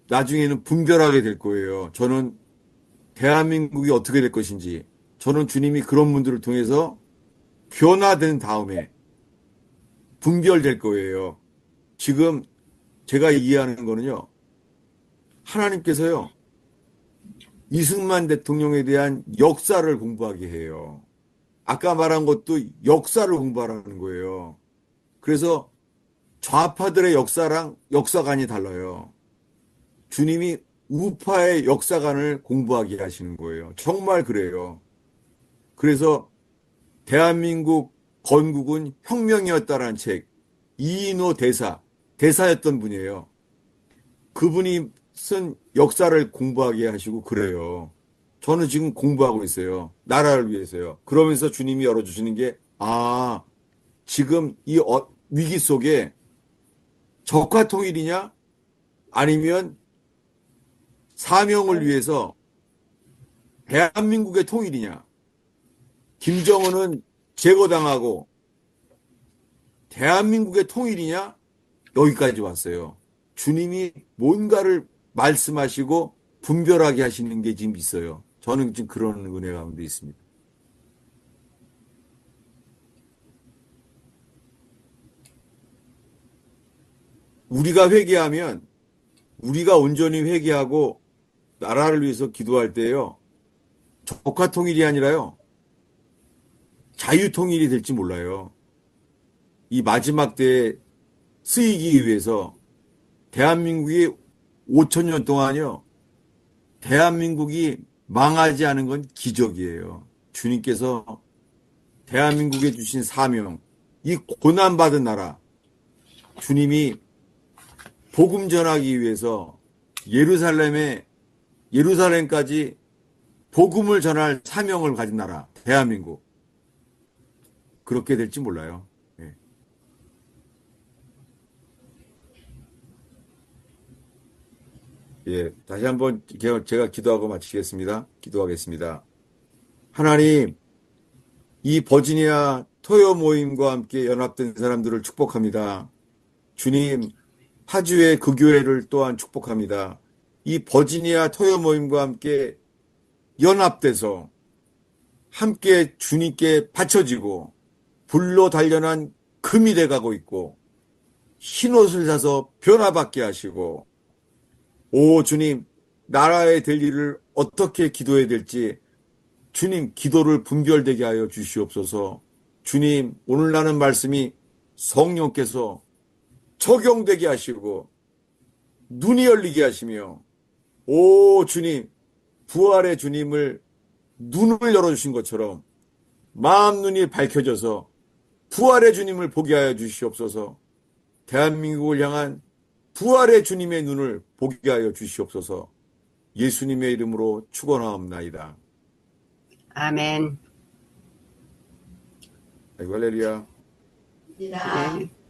나중에는 분별하게 될 거예요. 저는 대한민국이 어떻게 될 것인지, 저는 주님이 그런 분들을 통해서 변화된 다음에 분별될 거예요. 지금 제가 이해하는 거는요, 하나님께서요, 이승만 대통령에 대한 역사를 공부하게 해요. 아까 말한 것도 역사를 공부하라는 거예요. 그래서 좌파들의 역사랑 역사관이 달라요. 주님이 우파의 역사관을 공부하게 하시는 거예요. 정말 그래요. 그래서 대한민국 건국은 혁명이었다라는 책, 이인호 대사였던 분이에요. 그분이 쓴 역사를 공부하게 하시고 그래요. 저는 지금 공부하고 있어요. 나라를 위해서요. 그러면서 주님이 열어주시는 게, 아, 지금 이 위기 속에 적과 통일이냐? 아니면 사명을 위해서 대한민국의 통일이냐? 김정은은 제거당하고 대한민국의 통일이냐? 여기까지 왔어요. 주님이 뭔가를 말씀하시고 분별하게 하시는 게 지금 있어요. 저는 지금 그런 은혜 가운데 있습니다. 우리가 회개하면 우리가 온전히 회개하고 나라를 위해서 기도할 때요. 적화 통일이 아니라요. 자유 통일이 될지 몰라요. 이 마지막 때에 쓰이기 위해서 대한민국이 5천 년 동안요. 대한민국이 망하지 않은 건 기적이에요. 주님께서 대한민국에 주신 사명, 이 고난받은 나라, 주님이 복음 전하기 위해서 예루살렘까지 복음을 전할 사명을 가진 나라, 대한민국. 그렇게 될지 몰라요. 예. 예, 다시 한번 제가 기도하고 마치겠습니다. 기도하겠습니다. 하나님, 이 버지니아 토요 모임과 함께 연합된 사람들을 축복합니다. 주님, 파주의 그 교회를 또한 축복합니다. 이 버지니아 토요 모임과 함께 연합돼서 함께 주님께 바쳐지고 불로 단련한 금이 돼가고 있고 흰옷을 사서 변화받게 하시고 오 주님 나라에 될 일을 어떻게 기도해야 될지 주님 기도를 분별되게 하여 주시옵소서. 주님 오늘 나는 말씀이 성령께서 적용되게 하시고 눈이 열리게 하시며 오 주님 부활의 주님을 눈을 열어주신 것처럼 마음 눈이 밝혀져서 부활의 주님을 보게 하여 주시옵소서. 대한민국을 향한 부활의 주님의 눈을 보게 하여 주시옵소서. 예수님의 이름으로 축원하옵나이다. 아멘. 아이고 할렐루야. 네.